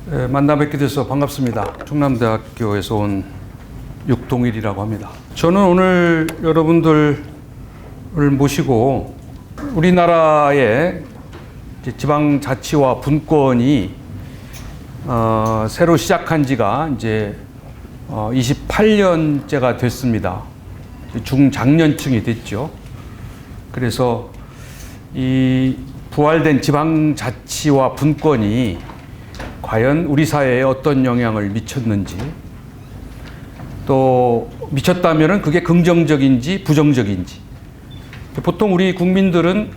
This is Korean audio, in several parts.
만나 뵙게 돼서 반갑습니다. 충남대학교에서 온 육동일이라고 합니다. 저는 오늘 여러분들을 모시고 우리나라의 지방자치와 분권이 새로 시작한 지가 이제 28년째가 됐습니다. 중장년층이 됐죠. 그래서 이 부활된 지방자치와 분권이 과연 우리 사회에 어떤 영향을 미쳤는지, 또 미쳤다면 그게 긍정적인지 부정적인지. 보통 우리 국민들은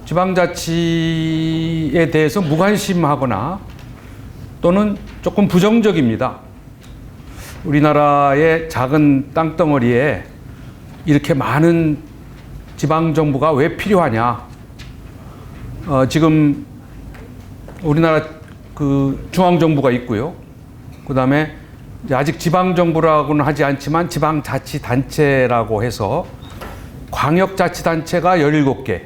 지방자치에 대해서 무관심하거나 또는 조금 부정적입니다. 우리나라의 작은 땅덩어리에 이렇게 많은 지방정부가 왜 필요하냐. 지금 우리나라 중앙정부가 있고요. 그 다음에 아직 지방정부라고는 하지 않지만 지방자치단체라고 해서 광역자치단체가 17개,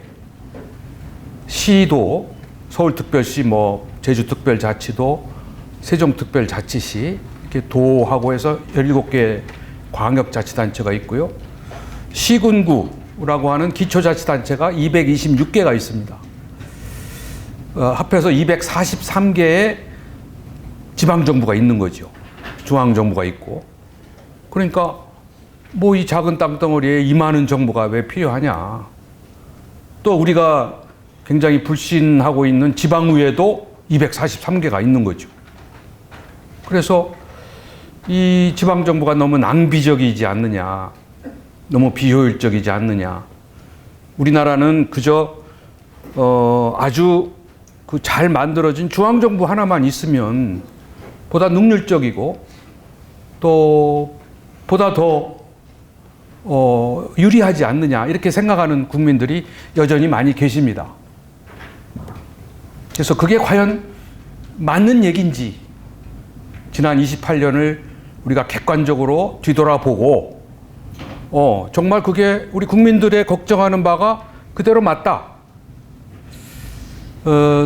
시도, 서울특별시, 제주특별자치도, 세종특별자치시, 이렇게 도하고 해서 17개 광역자치단체가 있고요. 시군구라고 하는 기초자치단체가 226개가 있습니다. 합해서 243개의 지방정부가 있는 거죠. 중앙정부가 있고. 그러니까 이 작은 땅덩어리에 이 많은 정부가 왜 필요하냐. 또 우리가 굉장히 불신하고 있는 지방의회도 243개가 있는 거죠. 그래서 이 지방정부가 너무 낭비적이지 않느냐, 너무 비효율적이지 않느냐. 우리나라는 그저 아주 잘 만들어진 중앙정부 하나만 있으면 보다 능률적이고 또 보다 더 유리하지 않느냐, 이렇게 생각하는 국민들이 여전히 많이 계십니다. 그래서 그게 과연 맞는 얘기인지 지난 28년을 우리가 객관적으로 뒤돌아보고 정말 그게 우리 국민들의 걱정하는 바가 그대로 맞다,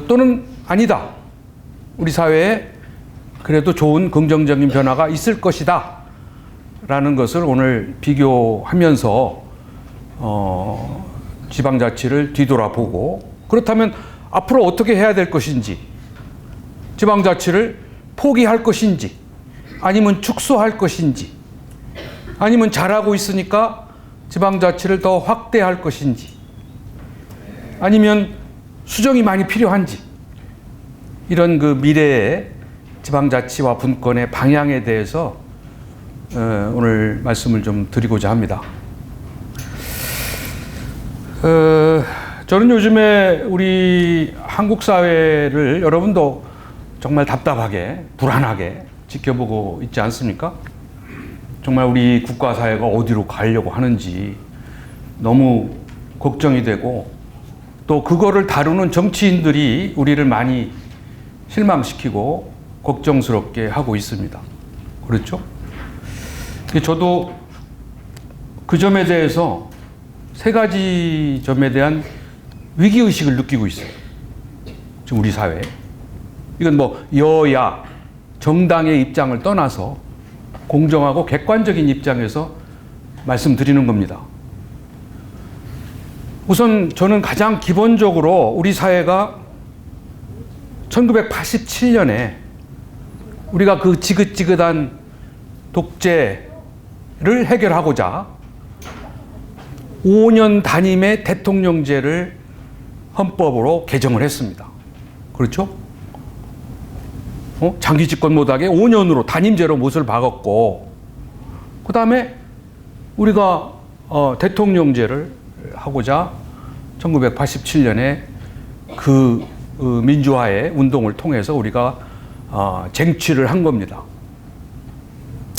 또는 아니다, 우리 사회에 그래도 좋은 긍정적인 변화가 있을 것이다 라는 것을 오늘 비교하면서 지방자치를 뒤돌아보고, 그렇다면 앞으로 어떻게 해야 될 것인지, 지방자치를 포기할 것인지, 아니면 축소할 것인지, 아니면 잘하고 있으니까 지방자치를 더 확대할 것인지, 아니면 수정이 많이 필요한지, 이런 미래의 지방자치와 분권의 방향에 대해서 오늘 말씀을 좀 드리고자 합니다. 저는 요즘에 우리 한국 사회를 여러분도 정말 답답하게, 불안하게 지켜보고 있지 않습니까? 정말 우리 국가 사회가 어디로 가려고 하는지 너무 걱정이 되고, 또 그거를 다루는 정치인들이 우리를 많이 실망시키고 걱정스럽게 하고 있습니다. 그렇죠? 저도 그 점에 대해서 세 가지 점에 대한 위기의식을 느끼고 있어요. 지금 우리 사회에. 이건 여야, 정당의 입장을 떠나서 공정하고 객관적인 입장에서 말씀드리는 겁니다. 우선 저는 가장 기본적으로 우리 사회가 1987년에 우리가 그 지긋지긋한 독재를 해결하고자 5년 단임의 대통령제를 헌법으로 개정을 했습니다. 그렇죠? 장기 집권 못하게 5년으로 단임제로 못을 박았고, 그 다음에 우리가 대통령제를 하고자 1987년에 그 민주화의 운동을 통해서 우리가 쟁취를 한 겁니다.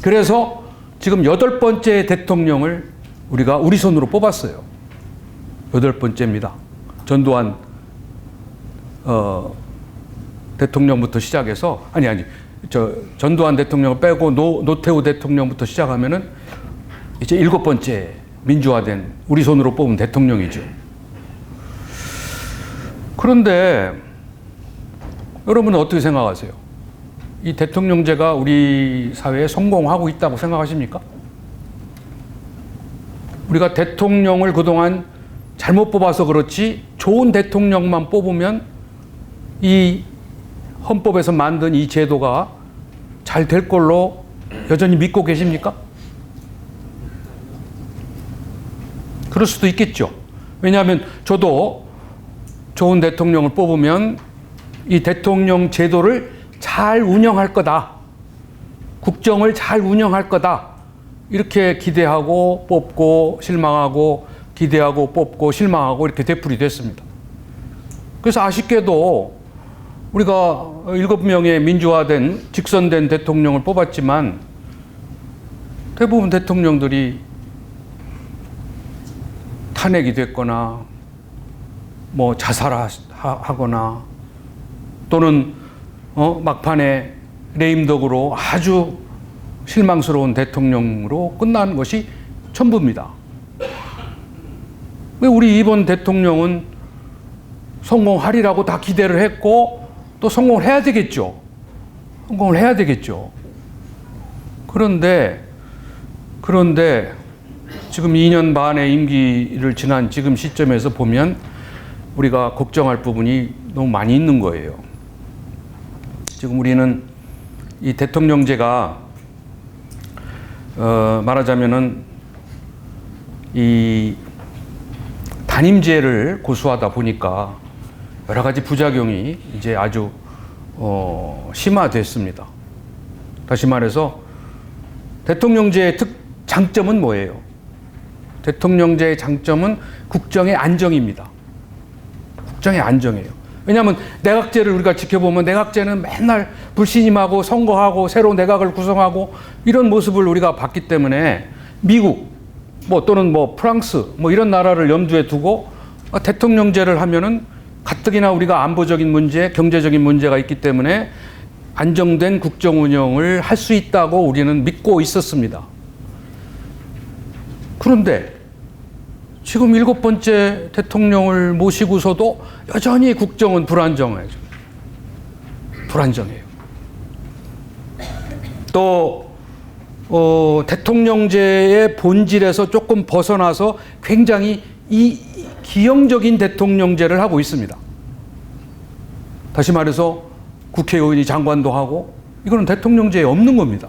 그래서 지금 8번째 대통령을 우리가 우리 손으로 뽑았어요. 8번째입니다. 전두환 대통령부터 시작해서 전두환 대통령을 빼고 노태우 대통령부터 시작하면은 이제 7번째 민주화된 우리 손으로 뽑은 대통령이죠. 그런데 여러분은 어떻게 생각하세요? 이 대통령제가 우리 사회에 성공하고 있다고 생각하십니까? 우리가 대통령을 그동안 잘못 뽑아서 그렇지 좋은 대통령만 뽑으면 이 헌법에서 만든 이 제도가 잘 될 걸로 여전히 믿고 계십니까? 그럴 수도 있겠죠. 왜냐하면 저도 좋은 대통령을 뽑으면 이 대통령 제도를 잘 운영할 거다. 국정을 잘 운영할 거다. 이렇게 기대하고 뽑고 실망하고 기대하고 뽑고 실망하고 이렇게 되풀이됐습니다. 그래서 아쉽게도 우리가 7명의 민주화된 직선된 대통령을 뽑았지만 대부분 대통령들이 탄핵이 됐거나 뭐 자살하거나 또는 막판에 레임덕으로 아주 실망스러운 대통령으로 끝나는 것이 전부입니다. 왜 우리 이번 대통령은 성공하리라고 다 기대를 했고 또 성공을 해야 되겠죠. 성공을 해야 되겠죠. 그런데 지금 2년 반의 임기를 지난 지금 시점에서 보면 우리가 걱정할 부분이 너무 많이 있는 거예요. 지금 우리는 이 대통령제가 말하자면은 이 단임제를 고수하다 보니까 여러 가지 부작용이 이제 아주 심화됐습니다. 다시 말해서 대통령제의 장점은 뭐예요? 대통령제의 장점은 국정의 안정입니다. 국정의 안정이에요. 왜냐하면 내각제를 우리가 지켜보면 내각제는 맨날 불신임하고 선거하고 새로운 내각을 구성하고 이런 모습을 우리가 봤기 때문에 미국 또는 프랑스 이런 나라를 염두에 두고 대통령제를 하면은 가뜩이나 우리가 안보적인 문제, 경제적인 문제가 있기 때문에 안정된 국정 운영을 할 수 있다고 우리는 믿고 있었습니다. 그런데 지금 7번째 대통령을 모시고서도 여전히 국정은 불안정해요. 또 대통령제의 본질에서 조금 벗어나서 굉장히 기형적인 대통령제를 하고 있습니다. 다시 말해서 국회의원이 장관도 하고 이거는 대통령제에 없는 겁니다.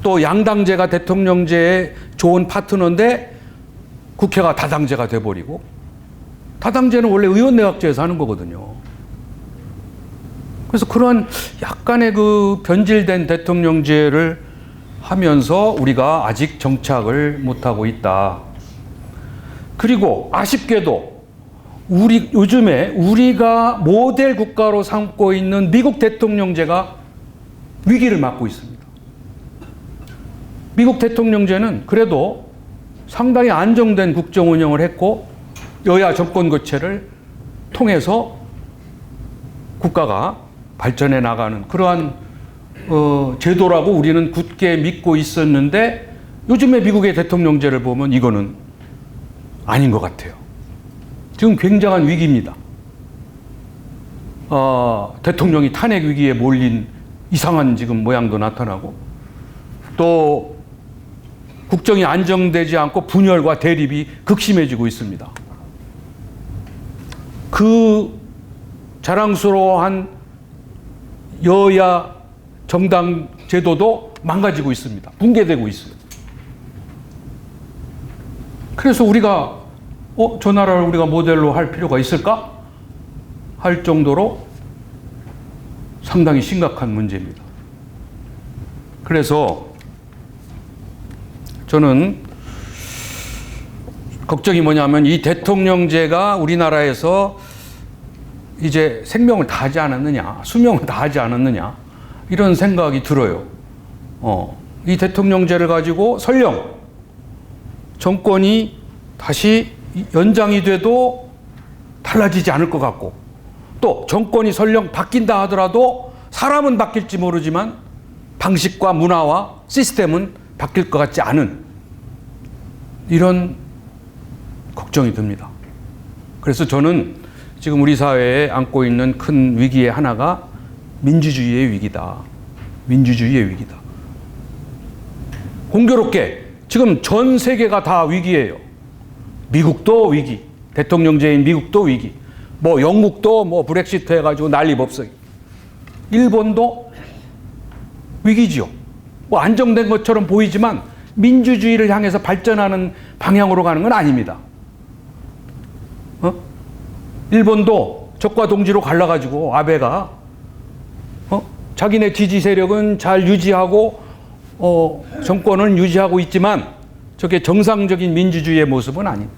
또 양당제가 대통령제의 좋은 파트너인데 국회가 다당제가 돼버리고 다당제는 원래 의원내각제에서 하는 거거든요. 그래서 그러한 약간의 그 변질된 대통령제를 하면서 우리가 아직 정착을 못하고 있다. 그리고 아쉽게도 요즘에 우리가 모델 국가로 삼고 있는 미국 대통령제가 위기를 맞고 있습니다. 미국 대통령제는 그래도 상당히 안정된 국정 운영을 했고 여야 정권 교체를 통해서 국가가 발전해 나가는 그러한 제도라고 우리는 굳게 믿고 있었는데 요즘에 미국의 대통령제를 보면 이거는 아닌 것 같아요. 지금 굉장한 위기입니다. 대통령이 탄핵 위기에 몰린 이상한 지금 모양도 나타나고 또 국정이 안정되지 않고 분열과 대립이 극심해지고 있습니다. 그 자랑스러워한 여야 정당 제도도 망가지고 있습니다. 붕괴되고 있어요. 그래서 우리가 저 나라를 우리가 모델로 할 필요가 있을까? 할 정도로 상당히 심각한 문제입니다. 그래서 저는 걱정이 뭐냐면 이 대통령제가 우리나라에서 이제 생명을 다하지 않았느냐, 수명을 다하지 않았느냐 이런 생각이 들어요. 이 대통령제를 가지고 설령 정권이 다시 연장이 돼도 달라지지 않을 것 같고 또 정권이 설령 바뀐다 하더라도 사람은 바뀔지 모르지만 방식과 문화와 시스템은 바뀔 것 같지 않은 이런 걱정이 듭니다. 그래서 저는 지금 우리 사회에 안고 있는 큰 위기의 하나가 민주주의의 위기다. 민주주의의 위기다. 공교롭게 지금 전 세계가 다 위기예요. 미국도 위기, 대통령제인 미국도 위기, 뭐 영국도 뭐 브렉시트 해가지고 난리법석, 일본도 위기지요. 뭐 안정된 것처럼 보이지만 민주주의를 향해서 발전하는 방향으로 가는 건 아닙니다. 일본도 적과 동지로 갈라가지고 아베가 자기네 지지 세력은 잘 유지하고 정권은 유지하고 있지만 저게 정상적인 민주주의의 모습은 아닙니다.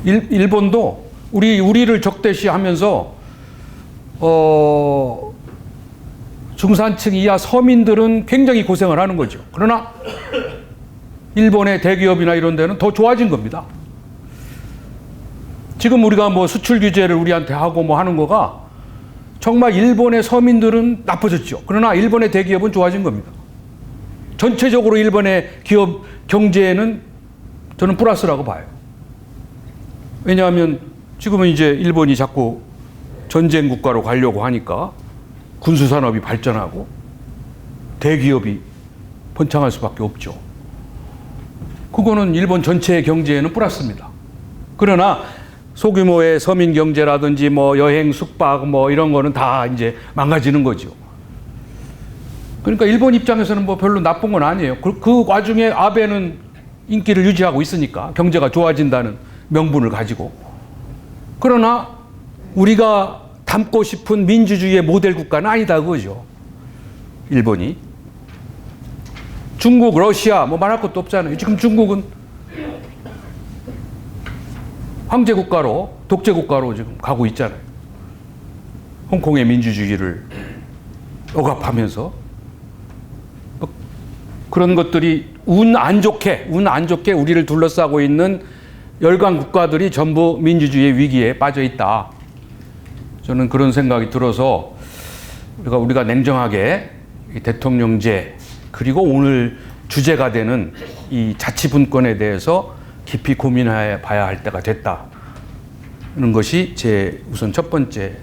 일본도 우리를 적대시하면서 중산층 이하 서민들은 굉장히 고생을 하는 거죠. 그러나 일본의 대기업이나 이런 데는 더 좋아진 겁니다. 지금 우리가 뭐 수출 규제를 우리한테 하고 뭐 하는 거가 정말 일본의 서민들은 나빠졌죠. 그러나 일본의 대기업은 좋아진 겁니다. 전체적으로 일본의 기업 경제에는 저는 플러스라고 봐요. 왜냐하면 지금은 이제 일본이 자꾸 전쟁 국가로 가려고 하니까 군수산업이 발전하고 대기업이 번창할 수밖에 없죠. 그거는 일본 전체의 경제에는 플러스입니다. 그러나 소규모의 서민 경제라든지 뭐 여행, 숙박 뭐 이런 거는 다 이제 망가지는 거죠. 그러니까 일본 입장에서는 뭐 별로 나쁜 건 아니에요. 그 와중에 아베는 인기를 유지하고 있으니까 경제가 좋아진다는 명분을 가지고. 그러나 우리가 닮고 싶은 민주주의의 모델 국가는 아니다 그거죠. 일본이. 중국, 러시아 뭐 말할 것도 없잖아요. 지금 중국은 황제 국가로, 독재 국가로 지금 가고 있잖아요. 홍콩의 민주주의를 억압하면서 그런 것들이 운 안 좋게 우리를 둘러싸고 있는 열강 국가들이 전부 민주주의의 위기에 빠져 있다. 저는 그런 생각이 들어서 우리가 냉정하게 이 대통령제 그리고 오늘 주제가 되는 이 자치분권에 대해서 깊이 고민해 봐야 할 때가 됐다는 것이 제 우선 첫 번째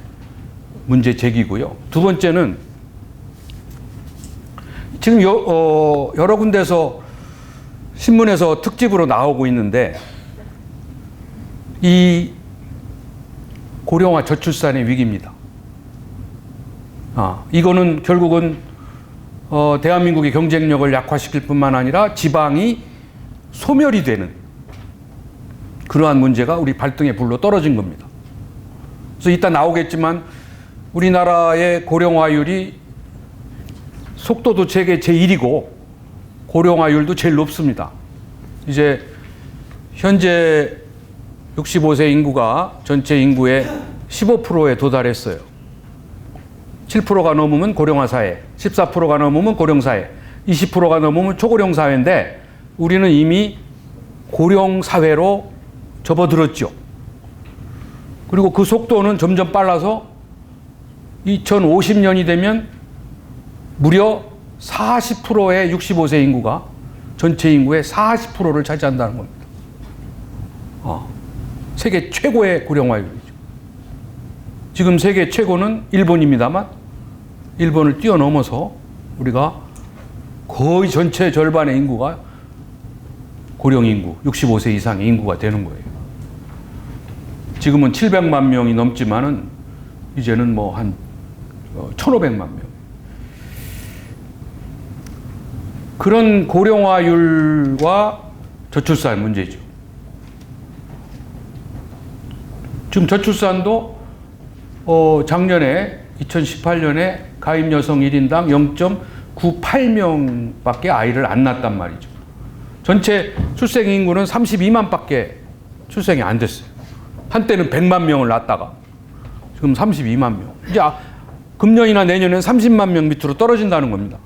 문제 제기고요. 두 번째는 지금 여러 군데서 신문에서 특집으로 나오고 있는데 이 고령화 저출산의 위기입니다. 이거는 결국은 대한민국의 경쟁력을 약화시킬 뿐만 아니라 지방이 소멸이 되는 그러한 문제가 우리 발등에 불로 떨어진 겁니다. 그래서 이따 나오겠지만 우리나라의 고령화율이 속도도 세계 제1위고 고령화율도 제일 높습니다. 이제 현재 65세 인구가 전체 인구의 15%에 도달했어요. 7%가 넘으면 고령화 사회, 14%가 넘으면 고령 사회, 20%가 넘으면 초고령 사회인데 우리는 이미 고령 사회로 접어들었죠. 그리고 그 속도는 점점 빨라서 2050년이 되면 무려 40%의 65세 인구가 전체 인구의 40%를 차지한다는 겁니다. 세계 최고의 고령화율이죠. 지금 세계 최고는 일본입니다만 일본을 뛰어넘어서 우리가 거의 전체 절반의 인구가 고령 인구, 65세 이상의 인구가 되는 거예요. 지금은 700만 명이 넘지만은 이제는 뭐 한 1,500만 명. 그런 고령화율과 저출산 문제죠. 지금 저출산도 작년에 2018년에 가임 여성 1인당 0.98명밖에 아이를 안 낳았단 말이죠. 전체 출생 인구는 32만밖에 출생이 안 됐어요. 한때는 100만 명을 낳았다가 지금 32만 명. 이제 금년이나 내년엔 30만 명 밑으로 떨어진다는 겁니다.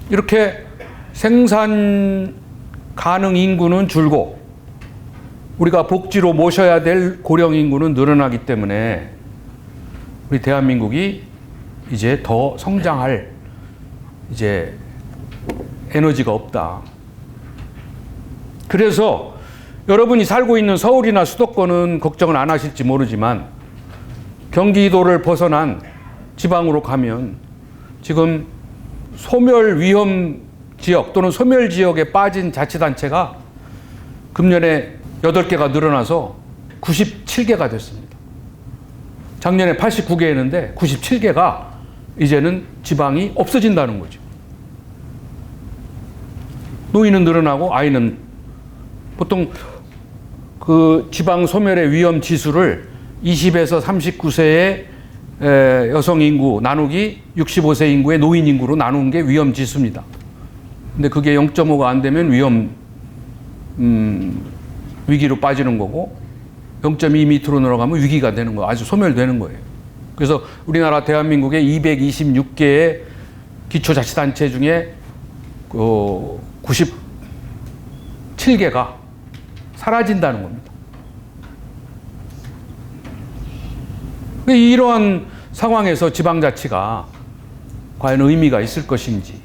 이렇게 생산 가능 인구는 줄고 우리가 복지로 모셔야 될 고령 인구는 늘어나기 때문에 우리 대한민국이 이제 더 성장할 이제 에너지가 없다. 그래서 여러분이 살고 있는 서울이나 수도권은 걱정을 안 하실지 모르지만 경기도를 벗어난 지방으로 가면 지금 소멸 위험 지역 또는 소멸 지역에 빠진 자치단체가 금년에 8개가 늘어나서 97개가 됐습니다. 작년에 89개였는데 97개가 이제는 지방이 없어진다는 거죠. 노인은 늘어나고 아이는 보통 그 지방 소멸의 위험 지수를 20에서 39세의 여성 인구 나누기 65세 인구의 노인 인구로 나누는 게 위험 지수입니다. 근데 그게 0.5가 안 되면 위험 위기로 빠지는 거고 0.2 밑으로 늘어가면 위기가 되는 거예요. 아주 소멸되는 거예요. 그래서 우리나라 대한민국의 226개의 기초자치단체 중에 97개가 사라진다는 겁니다. 이러한 상황에서 지방자치가 과연 의미가 있을 것인지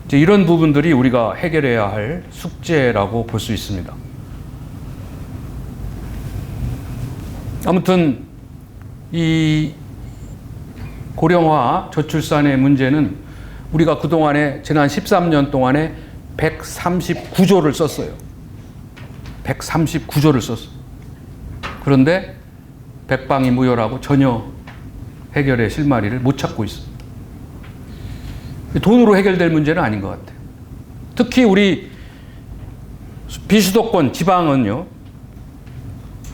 이제 이런 부분들이 우리가 해결해야 할 숙제라고 볼 수 있습니다. 아무튼 이 고령화 저출산의 문제는 우리가 그동안에 지난 13년 동안에 139조를 썼어요. 139조를 썼어요. 그런데 백방이무효라고 전혀 해결의 실마리를 못 찾고 있습니다. 돈으로 해결될 문제는 아닌 것 같아요. 특히 우리 비수도권 지방은요,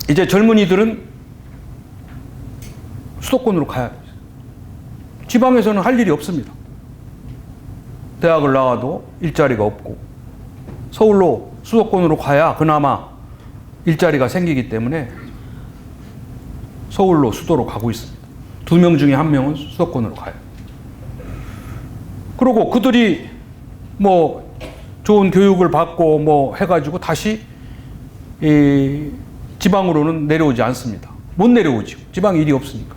이제 젊은이들은 수도권으로 가야 돼요. 지방에서는 할 일이 없습니다. 대학을 나와도 일자리가 없고 서울로 수도권으로 가야 그나마 일자리가 생기기 때문에 서울로 수도로 가고 있습니다. 2명 중에 1명은 수도권으로 가요. 그리고 그들이 뭐 좋은 교육을 받고 뭐 해가지고 다시 이 지방으로는 내려오지 않습니다. 못 내려오죠. 지방에 일이 없으니까.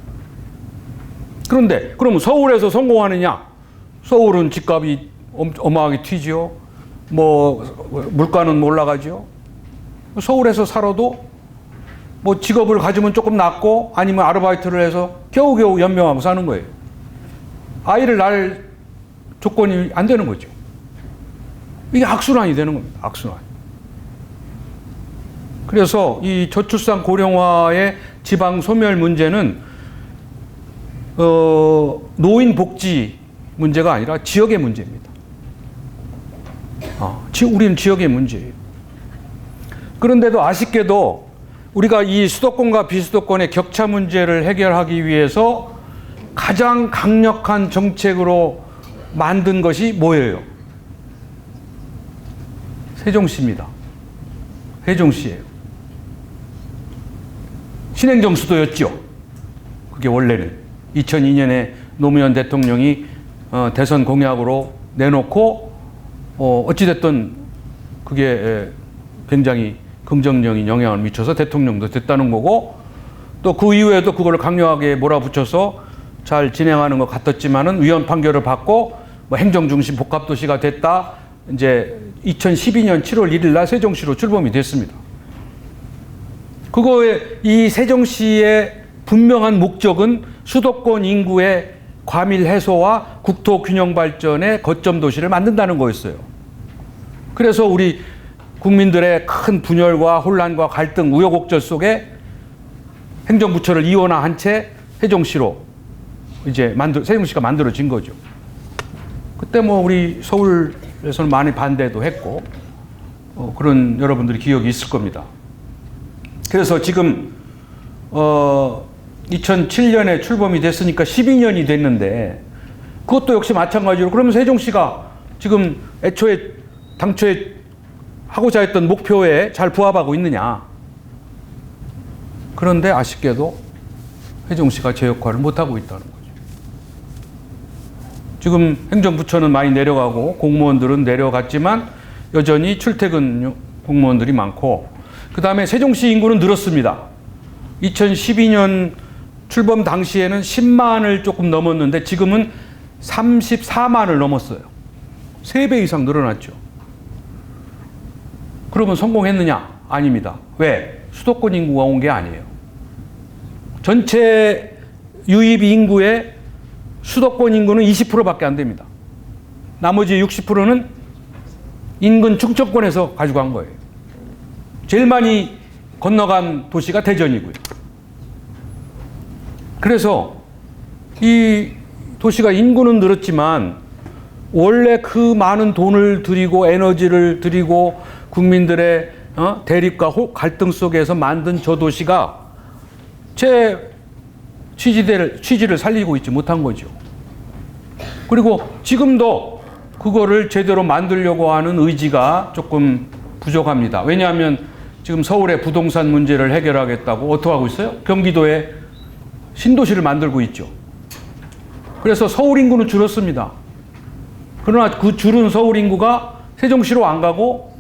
그런데 그러면 서울에서 성공하느냐? 서울은 집값이 어마하게 튀지요. 뭐 물가는 올라가죠. 서울에서 살아도 뭐 직업을 가지면 조금 낫고 아니면 아르바이트를 해서 겨우겨우 연명하고 사는 거예요. 아이를 낳을 조건이 안 되는 거죠. 이게 악순환이 되는 겁니다. 악순환. 그래서 이 저출산 고령화의 지방 소멸 문제는 노인 복지 문제가 아니라 지역의 문제입니다. 우리는 지역의 문제예요. 그런데도 아쉽게도 우리가 이 수도권과 비수도권의 격차 문제를 해결하기 위해서 가장 강력한 정책으로 만든 것이 뭐예요? 세종시입니다. 세종시예요. 신행정수도였죠. 그게 원래는 2002년에 노무현 대통령이 대선 공약으로 내놓고 어찌됐든 그게 굉장히 긍정적인 영향을 미쳐서 대통령도 됐다는 거고, 또 그 이후에도 그걸 강력하게 몰아붙여서 잘 진행하는 것 같았지만은 위헌 판결을 받고 뭐 행정중심 복합도시가 됐다. 이제 2012년 7월 1일 날 세종시로 출범이 됐습니다. 그거에 이 세종시의 분명한 목적은 수도권 인구의 과밀 해소와 국토 균형 발전의 거점 도시를 만든다는 거였어요. 그래서 우리 국민들의 큰 분열과 혼란과 갈등, 우여곡절 속에 행정부처를 이원화한 채 세종시로 이제 세종시가 만들어진 거죠. 그때 뭐 우리 서울에서는 많이 반대도 했고 그런 여러분들이 기억이 있을 겁니다. 그래서 지금 2007년에 출범이 됐으니까 12년이 됐는데 그것도 역시 마찬가지로 그러면 세종시가 지금 당초에 하고자 했던 목표에 잘 부합하고 있느냐. 그런데 아쉽게도 세종시가 제 역할을 못하고 있다는 거죠. 지금 행정부처는 많이 내려가고 공무원들은 내려갔지만 여전히 출퇴근 공무원들이 많고, 그 다음에 세종시 인구는 늘었습니다. 2012년 출범 당시에는 10만을 조금 넘었는데 지금은 34만을 넘었어요. 3배 이상 늘어났죠. 그러면 성공했느냐? 아닙니다. 왜? 수도권 인구가 온 게 아니에요. 전체 유입 인구의 수도권 인구는 20%밖에 안 됩니다. 나머지 60%는 인근 충청권에서 가지고 간 거예요. 제일 많이 건너간 도시가 대전이고요. 그래서 이 도시가 인구는 늘었지만 원래 그 많은 돈을 들이고 에너지를 들이고 국민들의 대립과 갈등 속에서 만든 저 도시가 제 취지를 살리고 있지 못한 거죠. 그리고 지금도 그거를 제대로 만들려고 하는 의지가 조금 부족합니다. 왜냐하면 지금 서울의 부동산 문제를 해결하겠다고 어떻게 하고 있어요? 경기도에 신도시를 만들고 있죠. 그래서 서울 인구는 줄었습니다. 그러나 그 줄은 서울 인구가 세종시로 안 가고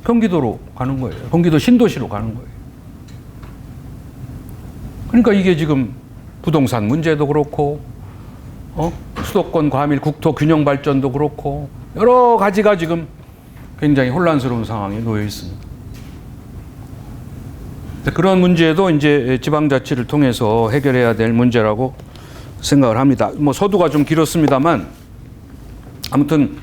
경기도로 가는 거예요. 경기도 신도시로 가는 거예요. 그러니까 이게 지금 부동산 문제도 그렇고, 수도권 과밀 국토 균형 발전도 그렇고, 여러 가지가 지금 굉장히 혼란스러운 상황에 놓여 있습니다. 그런 문제도 이제 지방자치를 통해서 해결해야 될 문제라고 생각을 합니다. 뭐 서두가 좀 길었습니다만, 아무튼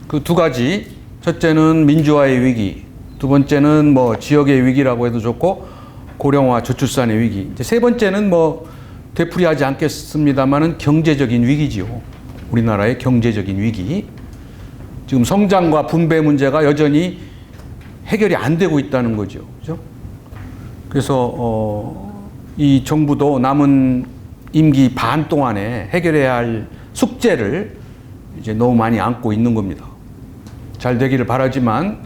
그 두 가지, 첫째는 민주화의 위기, 두 번째는 뭐 지역의 위기라고 해도 좋고, 고령화 저출산의 위기. 이제 세 번째는 뭐 되풀이하지 않겠습니다만은 경제적인 위기지요. 우리나라의 경제적인 위기. 지금 성장과 분배 문제가 여전히 해결이 안 되고 있다는 거죠. 그죠? 그래서 이 정부도 남은 임기 반 동안에 해결해야 할 숙제를 이제 너무 많이 안고 있는 겁니다. 잘 되기를 바라지만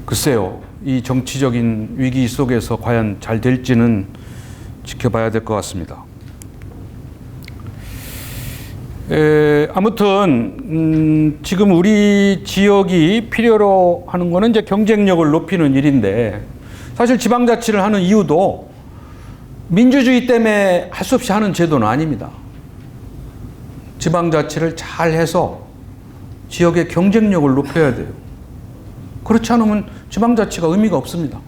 글쎄요. 이 정치적인 위기 속에서 과연 잘 될지는 지켜봐야 될 것 같습니다. 아무튼 지금 우리 지역이 필요로 하는 거는 이제 경쟁력을 높이는 일인데, 사실 지방자치를 하는 이유도 민주주의 때문에 할 수 없이 하는 제도는 아닙니다. 지방자치를 잘 해서 지역의 경쟁력을 높여야 돼요. 그렇지 않으면 지방자치가 의미가 없습니다.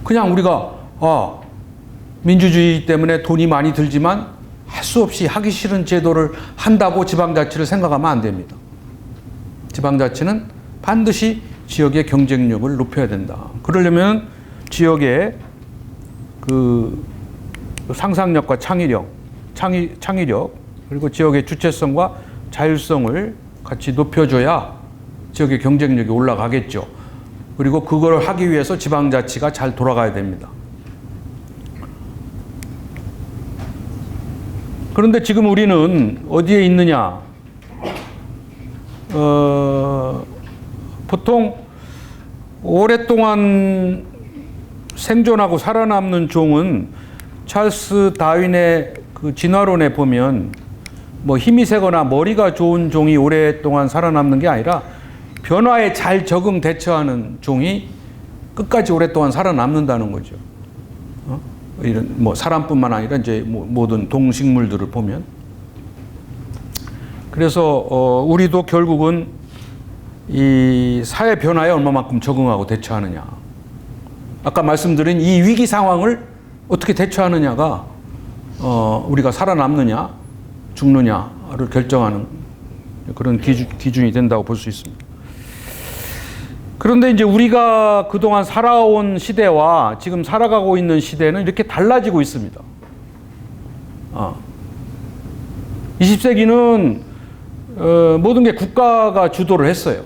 그냥 우리가 민주주의 때문에 돈이 많이 들지만 할 수 없이 하기 싫은 제도를 한다고 지방자치를 생각하면 안 됩니다. 지방자치는 반드시 지역의 경쟁력을 높여야 된다. 그러려면 지역의 그 상상력과 창의력 그리고 지역의 주체성과 자율성을 같이 높여줘야 지역의 경쟁력이 올라가겠죠. 그리고 그걸 하기 위해서 지방자치가 잘 돌아가야 됩니다. 그런데 지금 우리는 어디에 있느냐? 보통 오랫동안 생존하고 살아남는 종은 찰스 다윈의 그 진화론에 보면 뭐 힘이 세거나 머리가 좋은 종이 오랫동안 살아남는 게 아니라 변화에 잘 적응 대처하는 종이 끝까지 오랫동안 살아남는다는 거죠. 이런 뭐 사람뿐만 아니라 이제 모든 동식물들을 보면. 그래서 우리도 결국은 이 사회 변화에 얼마만큼 적응하고 대처하느냐. 아까 말씀드린 이 위기 상황을 어떻게 대처하느냐가 우리가 살아남느냐 죽느냐를 결정하는 그런 기준이 된다고 볼 수 있습니다. 그런데 이제 우리가 그동안 살아온 시대와 지금 살아가고 있는 시대는 이렇게 달라지고 있습니다. 20세기는 모든 게 국가가 주도를 했어요.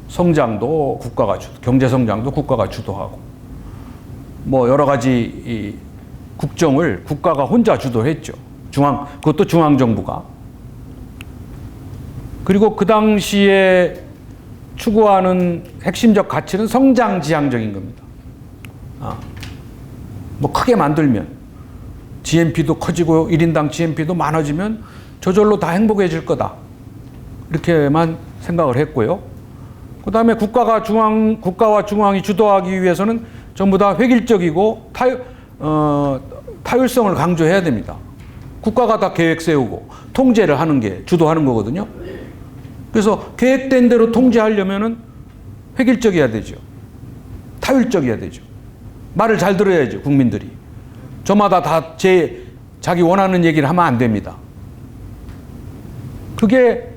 성장도 국가가 경제 성장도 국가가 주도하고, 뭐 여러 가지 이 국정을 국가가 혼자 주도했죠. 그것도 중앙정부가. 그리고 그 당시에 추구하는 핵심적 가치는 성장지향적인 겁니다. 뭐 크게 만들면 GNP도 커지고 1인당 GNP도 많아지면 저절로 다 행복해질 거다. 이렇게만 생각을 했고요. 그 다음에 국가와 중앙이 주도하기 위해서는 전부 다 획일적이고 타율성을 강조해야 됩니다. 국가가 다 계획 세우고 통제를 하는 게 주도하는 거거든요. 그래서 계획된 대로 통제하려면은 획일적이어야 되죠. 타율적이어야 되죠. 말을 잘 들어야죠, 국민들이. 저마다 다 자기 원하는 얘기를 하면 안 됩니다. 그게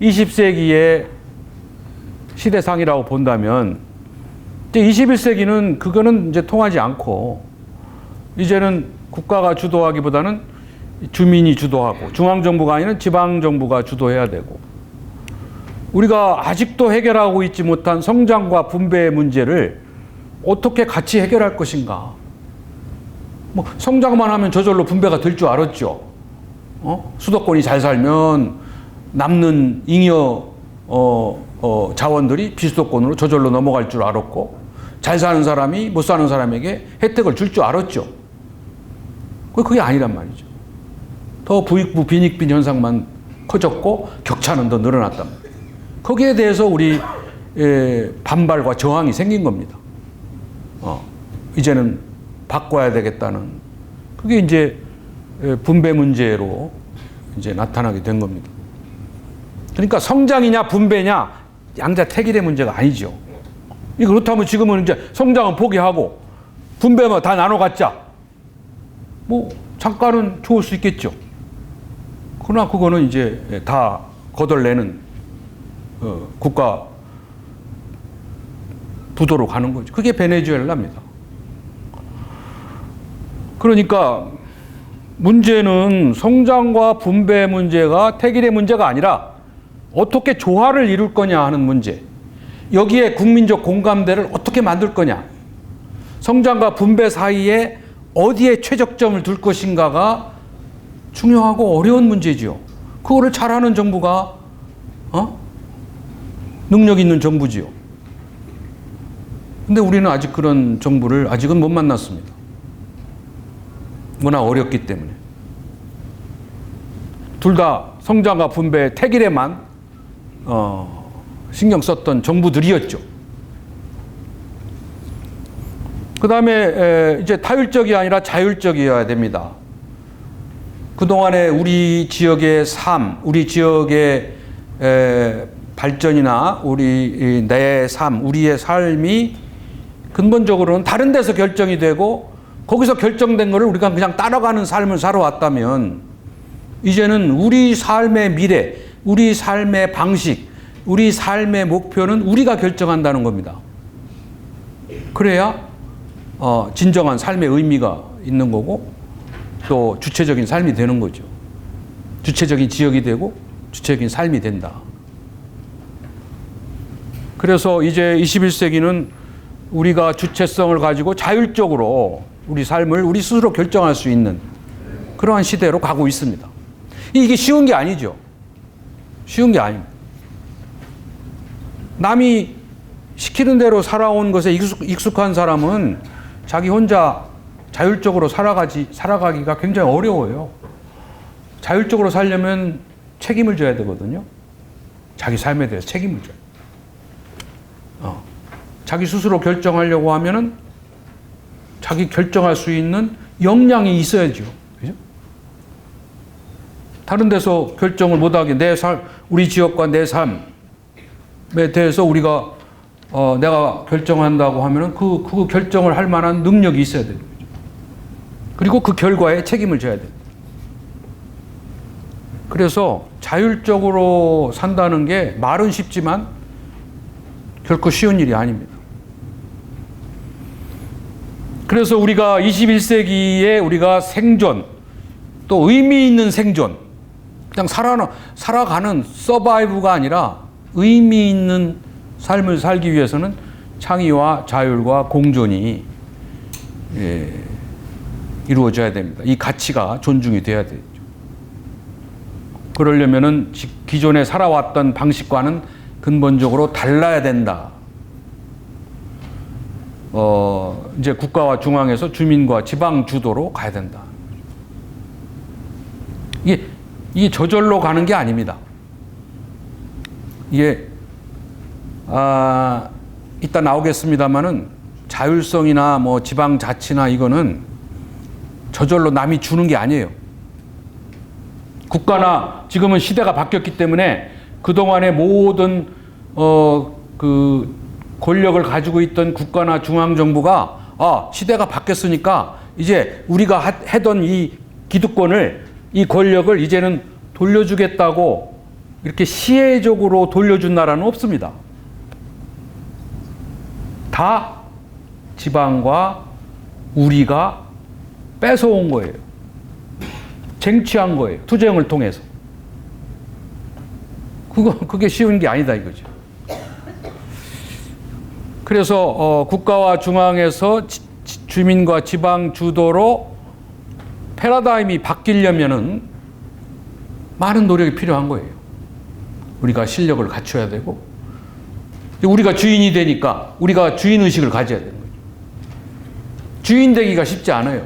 20세기의 시대상이라고 본다면, 이제 21세기는 그거는 이제 통하지 않고, 이제는 국가가 주도하기보다는 주민이 주도하고, 중앙정부가 아니라 지방정부가 주도해야 되고, 우리가 아직도 해결하고 있지 못한 성장과 분배의 문제를 어떻게 같이 해결할 것인가. 뭐 성장만 하면 저절로 분배가 될 줄 알았죠. 수도권이 잘 살면 남는 잉여 자원들이 비수도권으로 저절로 넘어갈 줄 알았고, 잘 사는 사람이 못 사는 사람에게 혜택을 줄 줄 알았죠. 그게 아니란 말이죠. 더 부익부 빈익빈 현상만 커졌고 격차는 더 늘어났단 말이에요. 거기에 대해서 우리 반발과 저항이 생긴 겁니다. 이제는 바꿔야 되겠다는, 그게 이제 분배 문제로 이제 나타나게 된 겁니다. 그러니까 성장이냐 분배냐 양자택일의 문제가 아니죠. 그렇다면 지금은 이제 성장은 포기하고 분배만 다 나눠 갖자. 뭐 잠깐은 좋을 수 있겠죠. 그러나 그거는 이제 다 거덜내는 국가 부도로 가는 거죠. 그게 베네수엘라입니다. 그러니까 문제는 성장과 분배 문제가 택일의 문제가 아니라 어떻게 조화를 이룰 거냐 하는 문제. 여기에 국민적 공감대를 어떻게 만들 거냐. 성장과 분배 사이에 어디에 최적점을 둘 것인가가 중요하고 어려운 문제지요. 그거를 잘하는 정부가 능력 있는 정부지요. 근데 우리는 아직 그런 정부를 아직은 못 만났습니다. 워낙 어렵기 때문에. 둘 다 성장과 분배 택일에만 신경 썼던 정부들이었죠. 그 다음에 이제 타율적이 아니라 자율적이어야 됩니다. 그동안에 우리 지역의 삶, 우리 지역의 발전이나 내 삶, 우리의 삶이 근본적으로는 다른 데서 결정이 되고 거기서 결정된 거를 우리가 그냥 따라가는 삶을 살아왔다면, 이제는 우리 삶의 미래, 우리 삶의 방식, 우리 삶의 목표는 우리가 결정한다는 겁니다. 그래야 진정한 삶의 의미가 있는 거고 또 주체적인 삶이 되는 거죠. 주체적인 지역이 되고 주체적인 삶이 된다. 그래서 이제 21세기는 우리가 주체성을 가지고 자율적으로 우리 삶을 우리 스스로 결정할 수 있는 그러한 시대로 가고 있습니다. 이게 쉬운 게 아니죠. 쉬운 게 아닙니다. 남이 시키는 대로 살아온 것에 익숙한 사람은 자기 혼자 자율적으로 살아가기가 굉장히 어려워요. 자율적으로 살려면 책임을 져야 되거든요. 자기 삶에 대해서 책임을 져요. 자기 스스로 결정하려고 하면은 자기 결정할 수 있는 역량이 있어야죠. 그죠? 다른 데서 결정을 못하게 우리 지역과 내 삶에 대해서 우리가 내가 결정한다고 하면은 그 결정을 할 만한 능력이 있어야 되는 거죠. 그리고 그 결과에 책임을 져야 돼요. 그래서 자율적으로 산다는 게 말은 쉽지만 결코 쉬운 일이 아닙니다. 그래서 우리가 21세기에 우리가 생존, 또 의미 있는 생존, 그냥 살아가는 서바이브가 아니라 의미 있는 삶을 살기 위해서는 창의와 자율과 공존이 이루어져야 됩니다. 이 가치가 존중이 돼야 되죠. 그러려면은 기존에 살아왔던 방식과는 근본적으로 달라야 된다. 이제 국가와 중앙에서 주민과 지방 주도로 가야 된다. 이게 저절로 가는 게 아닙니다. 이게 이따 나오겠습니다만은 자율성이나 뭐 지방 자치나 이거는 저절로 남이 주는 게 아니에요. 국가나 지금은 시대가 바뀌었기 때문에 그동안의 모든 그 권력을 가지고 있던 국가나 중앙정부가 시대가 바뀌었으니까 이제 우리가 하던 이 기득권을, 이 권력을 이제는 돌려주겠다고 이렇게 시혜적으로 돌려준 나라는 없습니다. 다 지방과 우리가 뺏어온 거예요. 쟁취한 거예요. 투쟁을 통해서. 그게 쉬운 게 아니다 이거죠. 그래서 국가와 중앙에서 주민과 지방 주도로 패러다임이 바뀌려면은 많은 노력이 필요한 거예요. 우리가 실력을 갖춰야 되고, 우리가 주인이 되니까 우리가 주인의식을 가져야 되는 거죠. 주인 되기가 쉽지 않아요.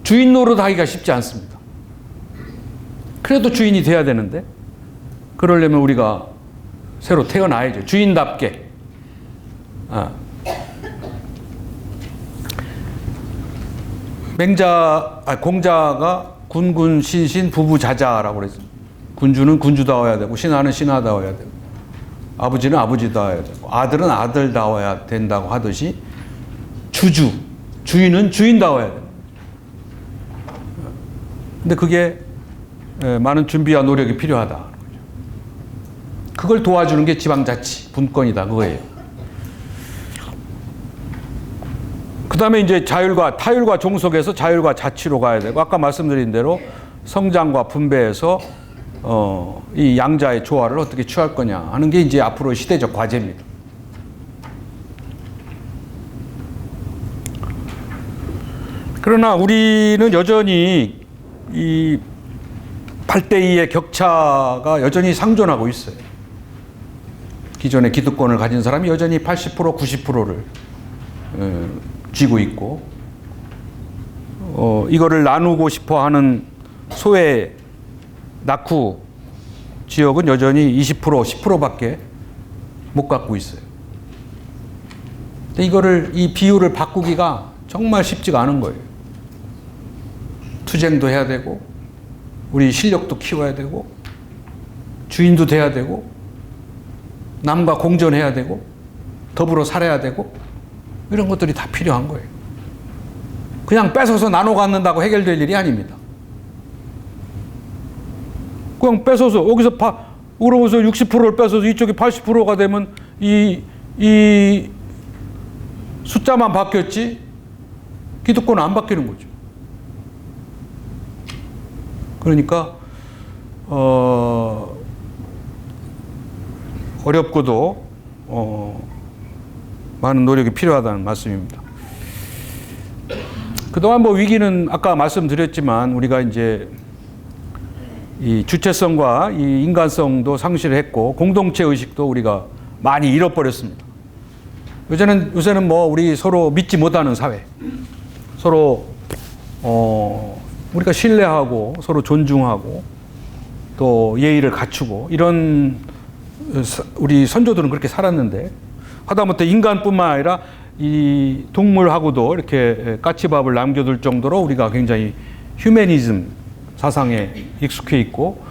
주인 노릇하기가 쉽지 않습니다. 그래도 주인이 돼야 되는데, 그러려면 우리가 새로 태어나야죠. 주인답게. 공자가 군군 신신 부부자자라고 그랬어요. 군주는 군주다워야 되고, 신하는 신하다워야 되고, 아버지는 아버지다워야 되고, 아들은 아들다워야 된다고 하듯이 주인은 주인다워야 돼요. 근데 그게 많은 준비와 노력이 필요하다. 그걸 도와주는 게 지방자치, 분권이다. 그거예요. 그 다음에 이제 타율과 종속에서 자율과 자치로 가야 되고, 아까 말씀드린 대로 성장과 분배에서 이 양자의 조화를 어떻게 취할 거냐 하는 게 이제 앞으로의 시대적 과제입니다. 그러나 우리는 여전히 이 8대2의 격차가 여전히 상존하고 있어요. 기존의 기득권을 가진 사람이 여전히 80%, 90%를 쥐고 있고, 이거를 나누고 싶어 하는 소외 낙후 지역은 여전히 20%, 10%밖에 못 갖고 있어요. 근데 이 비율을 바꾸기가 정말 쉽지가 않은 거예요. 투쟁도 해야 되고, 우리 실력도 키워야 되고, 주인도 돼야 되고, 남과 공존해야 되고, 더불어 살아야 되고, 이런 것들이 다 필요한 거예요. 그냥 뺏어서 나눠 갖는다고 해결될 일이 아닙니다. 그냥 뺏어서 그러면서 60%를 뺏어서 이쪽이 80%가 되면 이 숫자만 바뀌었지 기득권은 안 바뀌는 거죠. 그러니까 어렵고도 많은 노력이 필요하다는 말씀입니다. 그동안 위기는 아까 말씀드렸지만 우리가 이제 이 주체성과 이 인간성도 상실했고 공동체 의식도 우리가 많이 잃어버렸습니다. 요새는 우리 서로 믿지 못하는 사회, 서로 우리가 신뢰하고 서로 존중하고 또 예의를 갖추고 이런 우리 선조들은 그렇게 살았는데, 하다못해 인간뿐만 아니라 이 동물하고도 이렇게 까치밥을 남겨둘 정도로 우리가 굉장히 휴머니즘 사상에 익숙해 있고,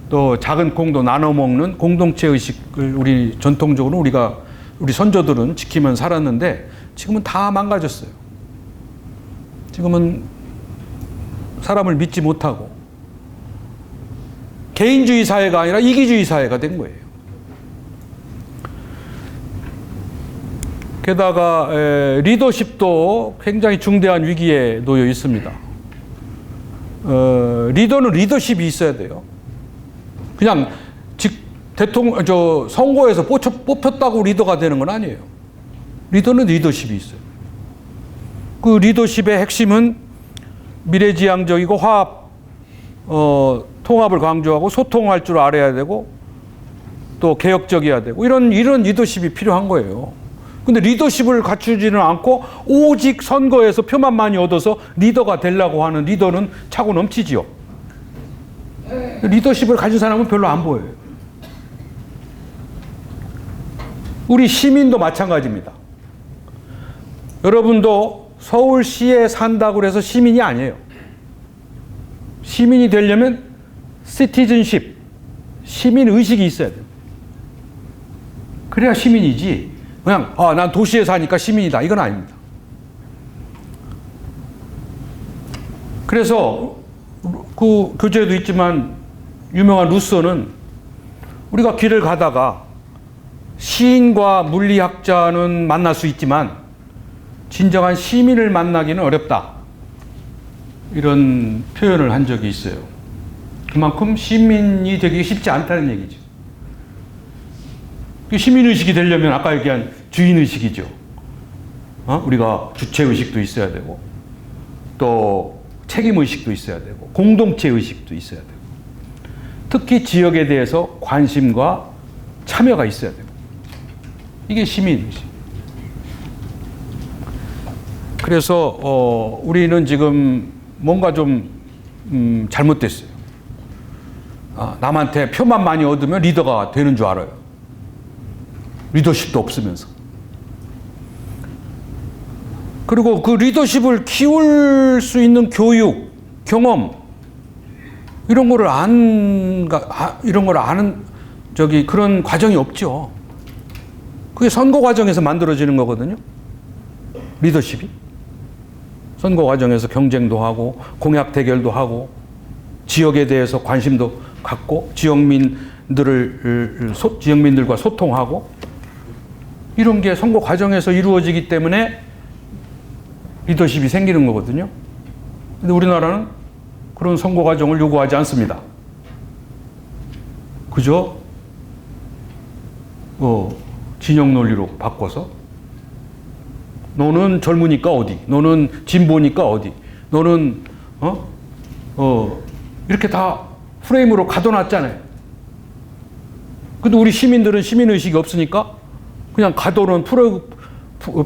또 작은 콩도 나눠 먹는 공동체 의식을 우리 전통적으로 우리 선조들은 지키면 살았는데, 지금은 다 망가졌어요. 지금은 사람을 믿지 못하고 개인주의 사회가 아니라 이기주의 사회가 된 거예요. 게다가 리더십도 굉장히 중대한 위기에 놓여 있습니다. 리더는 리더십이 있어야 돼요. 그냥 선거에서 뽑혔다고 리더가 되는 건 아니에요. 리더는 리더십이 있어요. 그 리더십의 핵심은 미래지향적이고 통합을 강조하고 소통할 줄 알아야 되고 또 개혁적이어야 되고 이런 리더십이 필요한 거예요. 근데 리더십을 갖추지는 않고 오직 선거에서 표만 많이 얻어서 리더가 되려고 하는 리더는 차고 넘치지요. 리더십을 가진 사람은 별로 안 보여요. 우리 시민도 마찬가지입니다. 여러분도 서울시에 산다고 해서 시민이 아니에요. 시민이 되려면 시티즌십, 시민의식이 있어야 돼요. 그래야 시민이지. 그냥 난 도시에 사니까 시민이다. 이건 아닙니다. 그래서 그 교재에도 있지만 유명한 루소는 우리가 길을 가다가 시인과 물리학자는 만날 수 있지만 진정한 시민을 만나기는 어렵다. 이런 표현을 한 적이 있어요. 그만큼 시민이 되기 쉽지 않다는 얘기죠. 시민의식이 되려면 아까 얘기한 주인의식이죠. 우리가 주체의식도 있어야 되고 또 책임의식도 있어야 되고 공동체의식도 있어야 되고 특히 지역에 대해서 관심과 참여가 있어야 되고 이게 시민의식. 그래서 우리는 지금 뭔가 좀 잘못됐어요. 남한테 표만 많이 얻으면 리더가 되는 줄 알아요. 리더십도 없으면서. 그리고 그 리더십을 키울 수 있는 교육, 경험 이런 거를 아는 그런 과정이 없죠. 그게 선거 과정에서 만들어지는 거거든요. 리더십이. 선거 과정에서 경쟁도 하고 공약 대결도 하고 지역에 대해서 관심도 갖고 지역민들과 소통하고 이런 게 선거 과정에서 이루어지기 때문에 리더십이 생기는 거거든요. 근데 우리나라는 그런 선거 과정을 요구하지 않습니다. 그저 진영 논리로 바꿔서 너는 젊으니까 어디, 너는 진보니까 어디, 너는 이렇게 다 프레임으로 가둬놨잖아요. 근데 우리 시민들은 시민의식이 없으니까 그냥 가둬놓은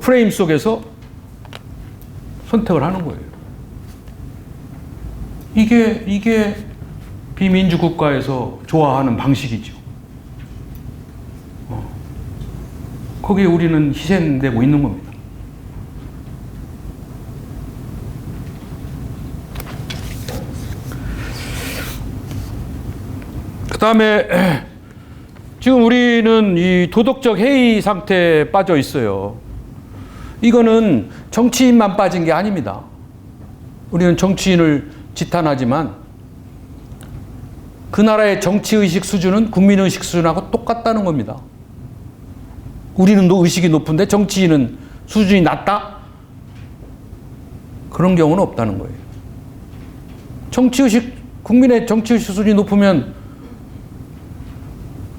프레임 속에서 선택을 하는 거예요. 이게 비민주 국가에서 좋아하는 방식이죠. 거기에 우리는 희생되고 있는 겁니다. 그 다음에 지금 우리는 이 도덕적 해이 상태에 빠져 있어요. 이거는 정치인만 빠진 게 아닙니다. 우리는 정치인을 지탄하지만 그 나라의 정치의식 수준은 국민의식 수준하고 똑같다는 겁니다. 우리는 의식이 높은데 정치인은 수준이 낮다? 그런 경우는 없다는 거예요. 국민의 정치의식 수준이 높으면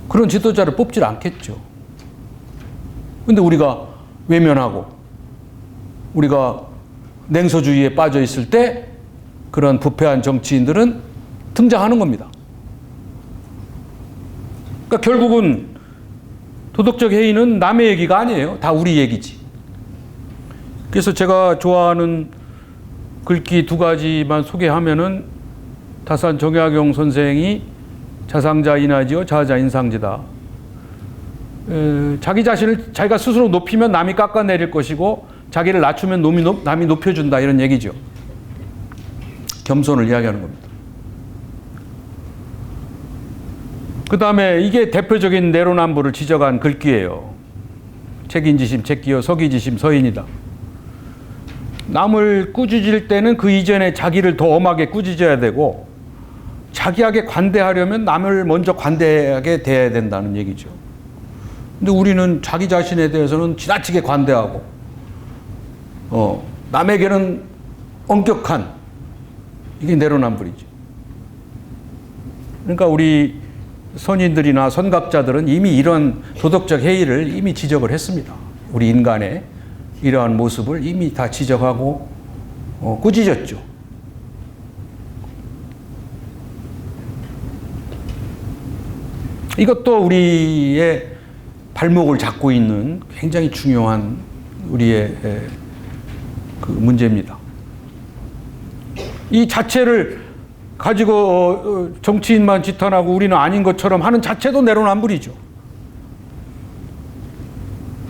그런 지도자를 뽑질 않겠죠. 근데 우리가 외면하고 우리가 냉소주의에 빠져 있을 때 그런 부패한 정치인들은 등장하는 겁니다. 그러니까 결국은 도덕적 해이는 남의 얘기가 아니에요. 다 우리 얘기지. 그래서 제가 좋아하는 글귀 두 가지만 소개하면은 다산 정약용 선생이 자상자 인하지요 자자 인상지다. 자기 자신을 자기가 스스로 높이면 남이 깎아내릴 것이고 자기를 낮추면 남이 높여준다 이런 얘기죠. 겸손을 이야기하는 겁니다. 그 다음에 이게 대표적인 내로남불을 지적한 글귀예요. 책인지심 책기요 서기지심 서인이다. 남을 꾸짖을 때는 그 이전에 자기를 더 엄하게 꾸짖어야 되고 자기에게 관대하려면 남을 먼저 관대하게 대해야 된다는 얘기죠. 근데 우리는 자기 자신에 대해서는 지나치게 관대하고 남에게는 엄격한 이게 내로남불이죠. 그러니까 우리 선인들이나 선각자들은 이미 이런 도덕적 해이를 이미 지적을 했습니다. 우리 인간의 이러한 모습을 이미 다 지적하고 꾸짖었죠. 이것도 우리의 발목을 잡고 있는 굉장히 중요한 우리의 그 문제입니다. 이 자체를 가지고 정치인만 지탄하고 우리는 아닌 것처럼 하는 자체도 내로남불이죠.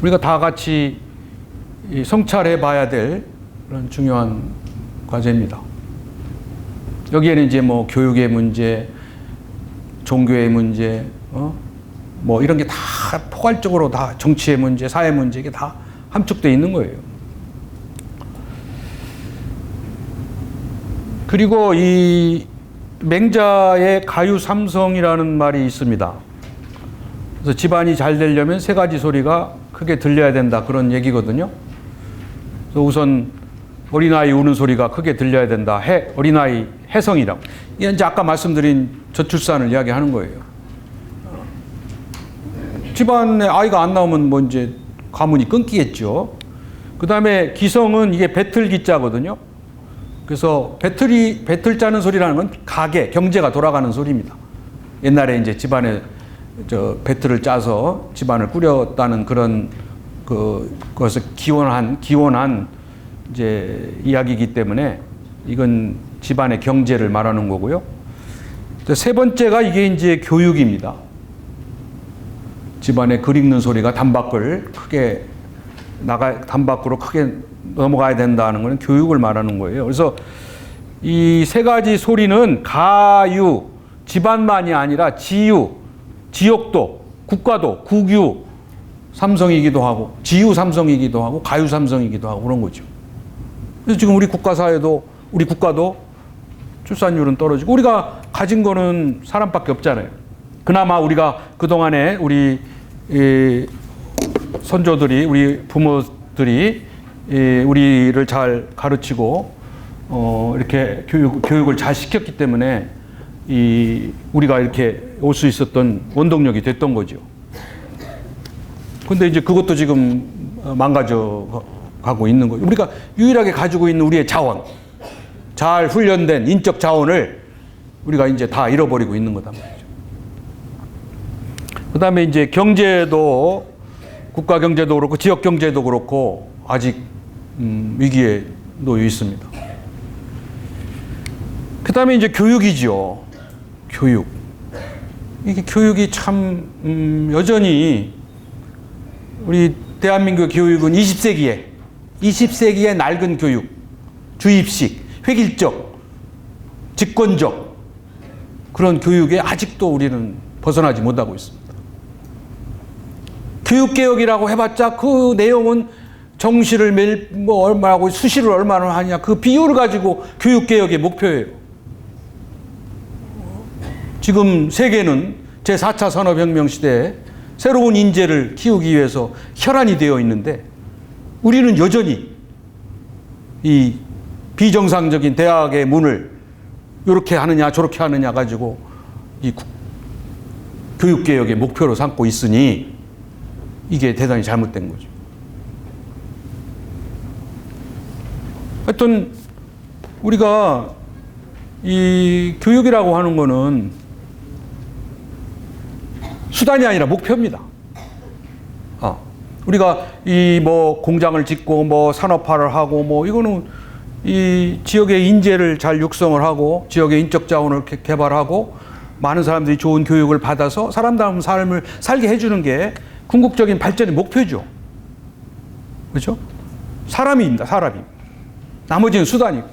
우리가 다 같이 성찰해 봐야 될 그런 중요한 과제입니다. 여기에는 이제 뭐 교육의 문제, 종교의 문제, 뭐 이런 게 다 포괄적으로 다 정치의 문제, 사회 문제 이게 다 함축되어 있는 거예요. 그리고 이 맹자의 가유삼성이라는 말이 있습니다. 그래서 집안이 잘 되려면 세 가지 소리가 크게 들려야 된다, 그런 얘기거든요. 그래서 우선 어린아이 우는 소리가 크게 들려야 된다. 어린아이 해성이라고. 이게 이제 아까 말씀드린 저출산을 이야기하는 거예요. 집안에 아이가 안 나오면 뭐 이제 가문이 끊기겠죠. 그 다음에 기성은 이게 배틀 기자거든요. 그래서 배틀 짜는 소리라는 건 가계, 경제가 돌아가는 소리입니다. 옛날에 이제 집안에 배틀을 짜서 집안을 꾸렸다는 그런 그것을 기원한 이제 이야기이기 때문에 이건 집안의 경제를 말하는 거고요. 세 번째가 이게 이제 교육입니다. 집안에 글 읽는 소리가 단밖으로 크게 넘어가야 된다는 것은 교육을 말하는 거예요. 그래서 이 세 가지 소리는 가유, 집안만이 아니라 지유, 지역도, 국가도, 국유 삼성이기도 하고, 지유 삼성이기도 하고, 가유 삼성이기도 하고 그런 거죠. 그래서 지금 우리 국가사회도, 우리 국가도 출산율은 떨어지고, 우리가 가진 거는 사람밖에 없잖아요. 그나마 우리가 그동안에 우리 선조들이, 우리 부모들이 우리를 잘 가르치고 이렇게 교육을 잘 시켰기 때문에 우리가 이렇게 올 수 있었던 원동력이 됐던 거죠. 근데 이제 그것도 지금 망가져 가고 있는 거예요. 우리가 유일하게 가지고 있는 우리의 자원, 잘 훈련된 인적 자원을 우리가 이제 다 잃어버리고 있는 거단 말이죠. 그 다음에 이제 경제도, 국가 경제도 그렇고 지역 경제도 그렇고 아직 위기에 놓여 있습니다. 그 다음에 이제 교육이죠. 교육. 이게 교육이 참 여전히 우리 대한민국 교육은 20세기의 낡은 교육, 주입식, 획일적, 직권적 그런 교육에 아직도 우리는 벗어나지 못하고 있습니다. 교육개혁이라고 해봤자 그 내용은 정시를 얼마나 하고 수시를 얼마나 하냐, 그 비율을 가지고 교육개혁의 목표예요. 지금 세계는 제4차 산업혁명 시대에 새로운 인재를 키우기 위해서 혈안이 되어 있는데 우리는 여전히 이 비정상적인 대학의 문을 이렇게 하느냐 저렇게 하느냐 가지고 이 교육개혁의 목표로 삼고 있으니 이게 대단히 잘못된 거죠. 하여튼 우리가 이 교육이라고 하는 거는 수단이 아니라 목표입니다. 우리가 이 뭐 공장을 짓고 뭐 산업화를 하고 뭐 이거는 이 지역의 인재를 잘 육성을 하고 지역의 인적 자원을 개발하고 많은 사람들이 좋은 교육을 받아서 사람다운 삶을 살게 해주는 게 궁극적인 발전의 목표죠. 그렇죠? 사람입니다. 사람이. 나머지는 수단이고.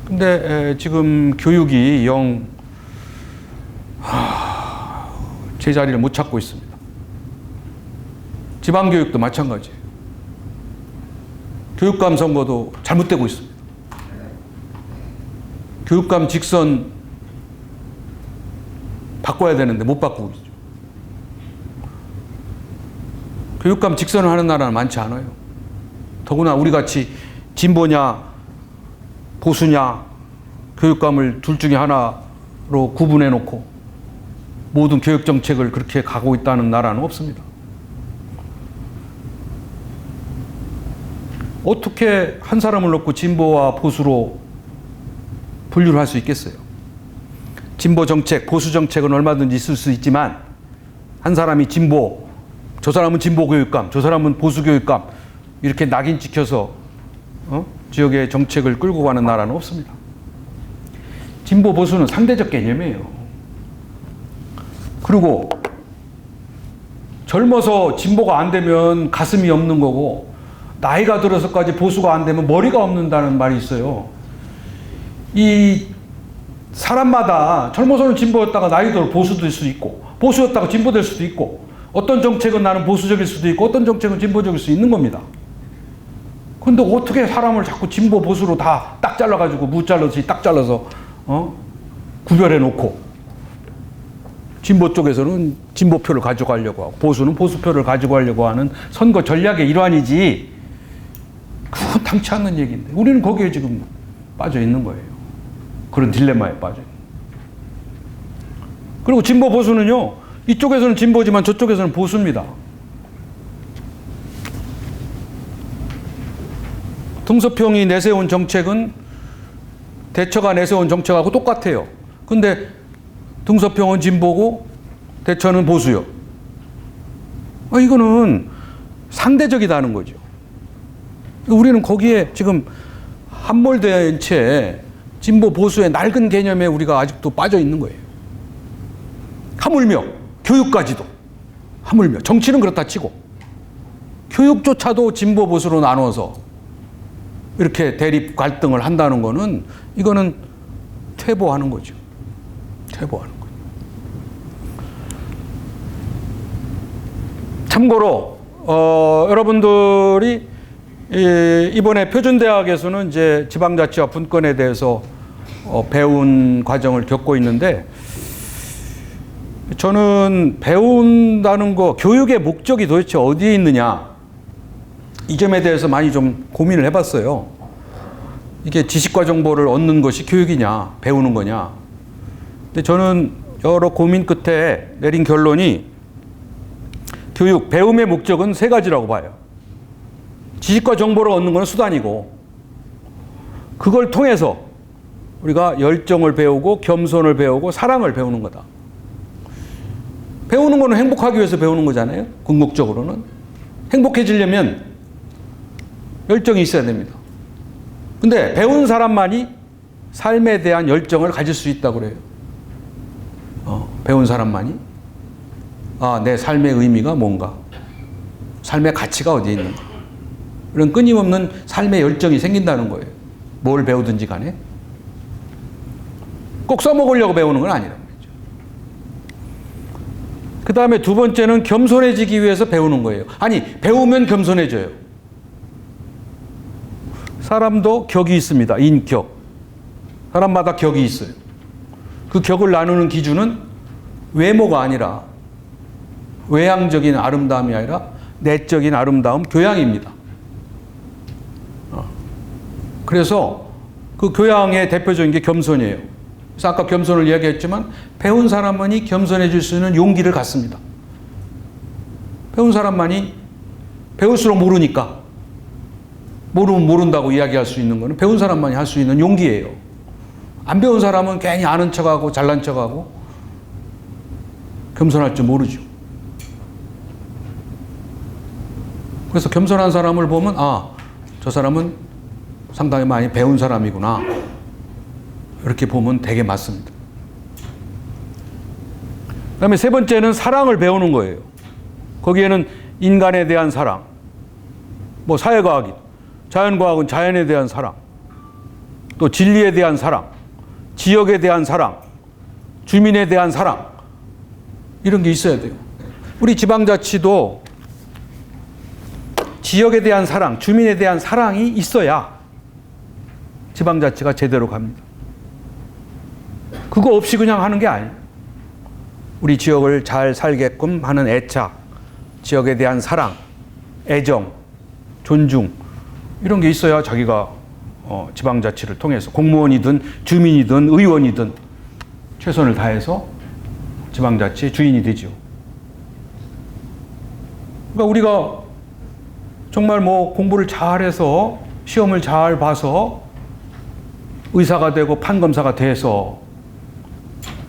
근데 지금 교육이 영 제자리를 못 찾고 있습니다. 지방교육도 마찬가지예요. 교육감 선거도 잘못되고 있습니다. 교육감 직선 바꿔야 되는데 못 바꾸고 있죠. 교육감 직선을 하는 나라는 많지 않아요. 더구나 우리같이 진보냐 보수냐 교육감을 둘 중에 하나로 구분해 놓고 모든 교육정책을 그렇게 가고 있다는 나라는 없습니다. 어떻게 한 사람을 놓고 진보와 보수로 분류를 할 수 있겠어요? 진보 정책, 보수 정책은 얼마든지 있을 수 있지만 한 사람이 진보, 저 사람은 진보 교육감, 저 사람은 보수 교육감 이렇게 낙인 찍혀서 지역의 정책을 끌고 가는 나라는 없습니다. 진보 보수는 상대적 개념이에요. 그리고 젊어서 진보가 안 되면 가슴이 없는 거고 나이가 들어서까지 보수가 안 되면 머리가 없는다는 말이 있어요. 이 사람마다 젊어서는 진보였다가 나이 들어 보수 될 수도 있고 보수였다가 진보 될 수도 있고 어떤 정책은 나는 보수적일 수도 있고 어떤 정책은 진보적일 수 있는 겁니다. 근데 어떻게 사람을 자꾸 진보 보수로 다 딱 잘라가지고 무 잘라서 딱 잘라서 구별해 놓고 진보 쪽에서는 진보표를 가져가려고 하고 보수는 보수표를 가지고 가려고 하는 선거 전략의 일환이지 그건 당치 않는 얘기인데 우리는 거기에 지금 빠져 있는 거예요. 그런 딜레마에 빠져 있는. 그리고 진보 보수는요, 이쪽에서는 진보지만 저쪽에서는 보수입니다. 등소평이 내세운 정책은 대처가 내세운 정책하고 똑같아요. 근데 등소평은 진보고 대처는 보수요. 이거는 상대적이다는 거죠. 우리는 거기에 지금 함몰된 채 진보 보수의 낡은 개념에 우리가 아직도 빠져 있는 거예요. 하물며 교육까지도 하물며 정치는 그렇다 치고 교육조차도 진보 보수로 나눠서 이렇게 대립 갈등을 한다는 거는 이거는 퇴보하는 거죠. 퇴보하는 거죠. 참고로 여러분들이 이번에 표준대학에서는 이제 지방자치와 분권에 대해서 배운 과정을 겪고 있는데 저는 배운다는 거 교육의 목적이 도대체 어디에 있느냐 이 점에 대해서 많이 좀 고민을 해봤어요. 이게 지식과 정보를 얻는 것이 교육이냐 배우는 거냐. 근데 저는 여러 고민 끝에 내린 결론이 교육, 배움의 목적은 세 가지라고 봐요. 지식과 정보를 얻는 것은 수단이고 그걸 통해서 우리가 열정을 배우고 겸손을 배우고 사랑을 배우는 거다. 배우는 거는 행복하기 위해서 배우는 거잖아요. 궁극적으로는. 행복해지려면 열정이 있어야 됩니다. 근데 배운 사람만이 삶에 대한 열정을 가질 수 있다고 그래요. 배운 사람만이 내 삶의 의미가 뭔가 삶의 가치가 어디에 있는가 이런 끊임없는 삶의 열정이 생긴다는 거예요. 뭘 배우든지 간에 꼭 써먹으려고 배우는 건 아니라는 거죠. 그 다음에 두 번째는 겸손해지기 위해서 배우는 거예요. 아니 배우면 겸손해져요. 사람도 격이 있습니다. 인격. 사람마다 격이 있어요. 그 격을 나누는 기준은 외모가 아니라 외향적인 아름다움이 아니라 내적인 아름다움, 교양입니다. 그래서 그 교양의 대표적인 게 겸손이에요. 그래서 아까 겸손을 이야기했지만 배운 사람만이 겸손해질 수 있는 용기를 갖습니다. 배운 사람만이 배울수록 모르니까 모르면 모른다고 이야기할 수 있는 거는 배운 사람만이 할 수 있는 용기예요. 안 배운 사람은 괜히 아는 척하고 잘난 척하고 겸손할 줄 모르죠. 그래서 겸손한 사람을 보면 저 사람은 상당히 많이 배운 사람이구나 이렇게 보면 되게 맞습니다. 그 다음에 세 번째는 사랑을 배우는 거예요. 거기에는 인간에 대한 사랑, 뭐 사회과학이 자연과학은 자연에 대한 사랑, 또 진리에 대한 사랑, 지역에 대한 사랑, 주민에 대한 사랑 이런 게 있어야 돼요. 우리 지방자치도 지역에 대한 사랑, 주민에 대한 사랑이 있어야 지방자치가 제대로 갑니다. 그거 없이 그냥 하는 게 아니에요. 우리 지역을 잘 살게끔 하는 애착, 지역에 대한 사랑, 애정, 존중 이런 게 있어야 자기가 지방자치를 통해서 공무원이든 주민이든 의원이든 최선을 다해서 지방자치의 주인이 되죠. 그러니까 우리가 정말 뭐 공부를 잘해서 시험을 잘 봐서 의사가 되고 판검사가 돼서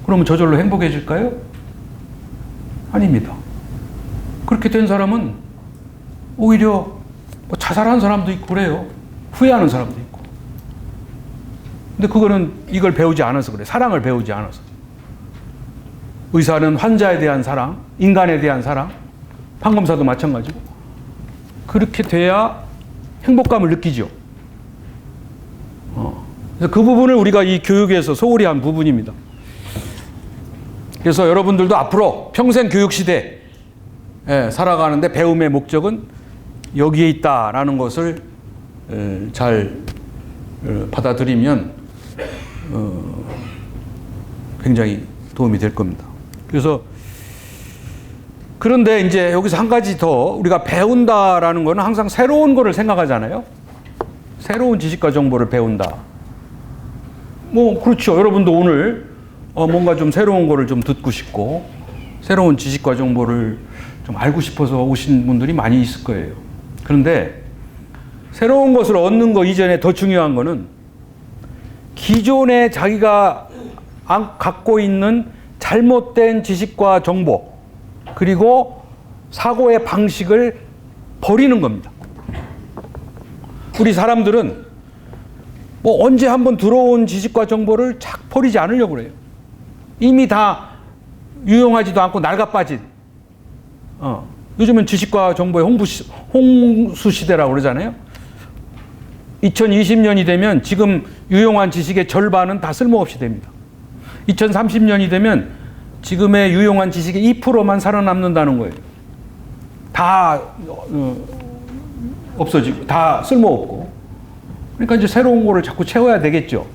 그러면 저절로 행복해질까요? 아닙니다. 그렇게 된 사람은 오히려 뭐 자살한 사람도 있고 그래요. 후회하는 사람도 있고. 근데 그거는 이걸 배우지 않아서 그래. 사랑을 배우지 않아서. 의사는 환자에 대한 사랑, 인간에 대한 사랑, 판검사도 마찬가지고. 그렇게 돼야 행복감을 느끼죠. 그래서 그 부분을 우리가 이 교육에서 소홀히 한 부분입니다. 그래서 여러분들도 앞으로 평생 교육 시대에 살아가는데 배움의 목적은 여기에 있다라는 것을 잘 받아들이면 굉장히 도움이 될 겁니다. 그래서 그런데 이제 여기서 한 가지 더 우리가 배운다라는 거는 항상 새로운 거를 생각하잖아요. 새로운 지식과 정보를 배운다. 뭐 그렇죠. 여러분도 오늘 뭔가 좀 새로운 거를 좀 듣고 싶고 새로운 지식과 정보를 좀 알고 싶어서 오신 분들이 많이 있을 거예요. 그런데 새로운 것을 얻는 거 이전에 더 중요한 거는 기존에 자기가 갖고 있는 잘못된 지식과 정보 그리고 사고의 방식을 버리는 겁니다. 우리 사람들은 뭐 언제 한번 들어온 지식과 정보를 착 버리지 않으려고 그래요. 이미 다 유용하지도 않고 낡아빠진 요즘은 지식과 정보의 홍수 시대라고 그러잖아요. 2020년이 되면 지금 유용한 지식의 절반은 다 쓸모없이 됩니다. 2030년이 되면 지금의 유용한 지식의 2%만 살아남는다는 거예요. 다 없어지고 다 쓸모없고. 그러니까 이제 새로운 거를 자꾸 채워야 되겠죠.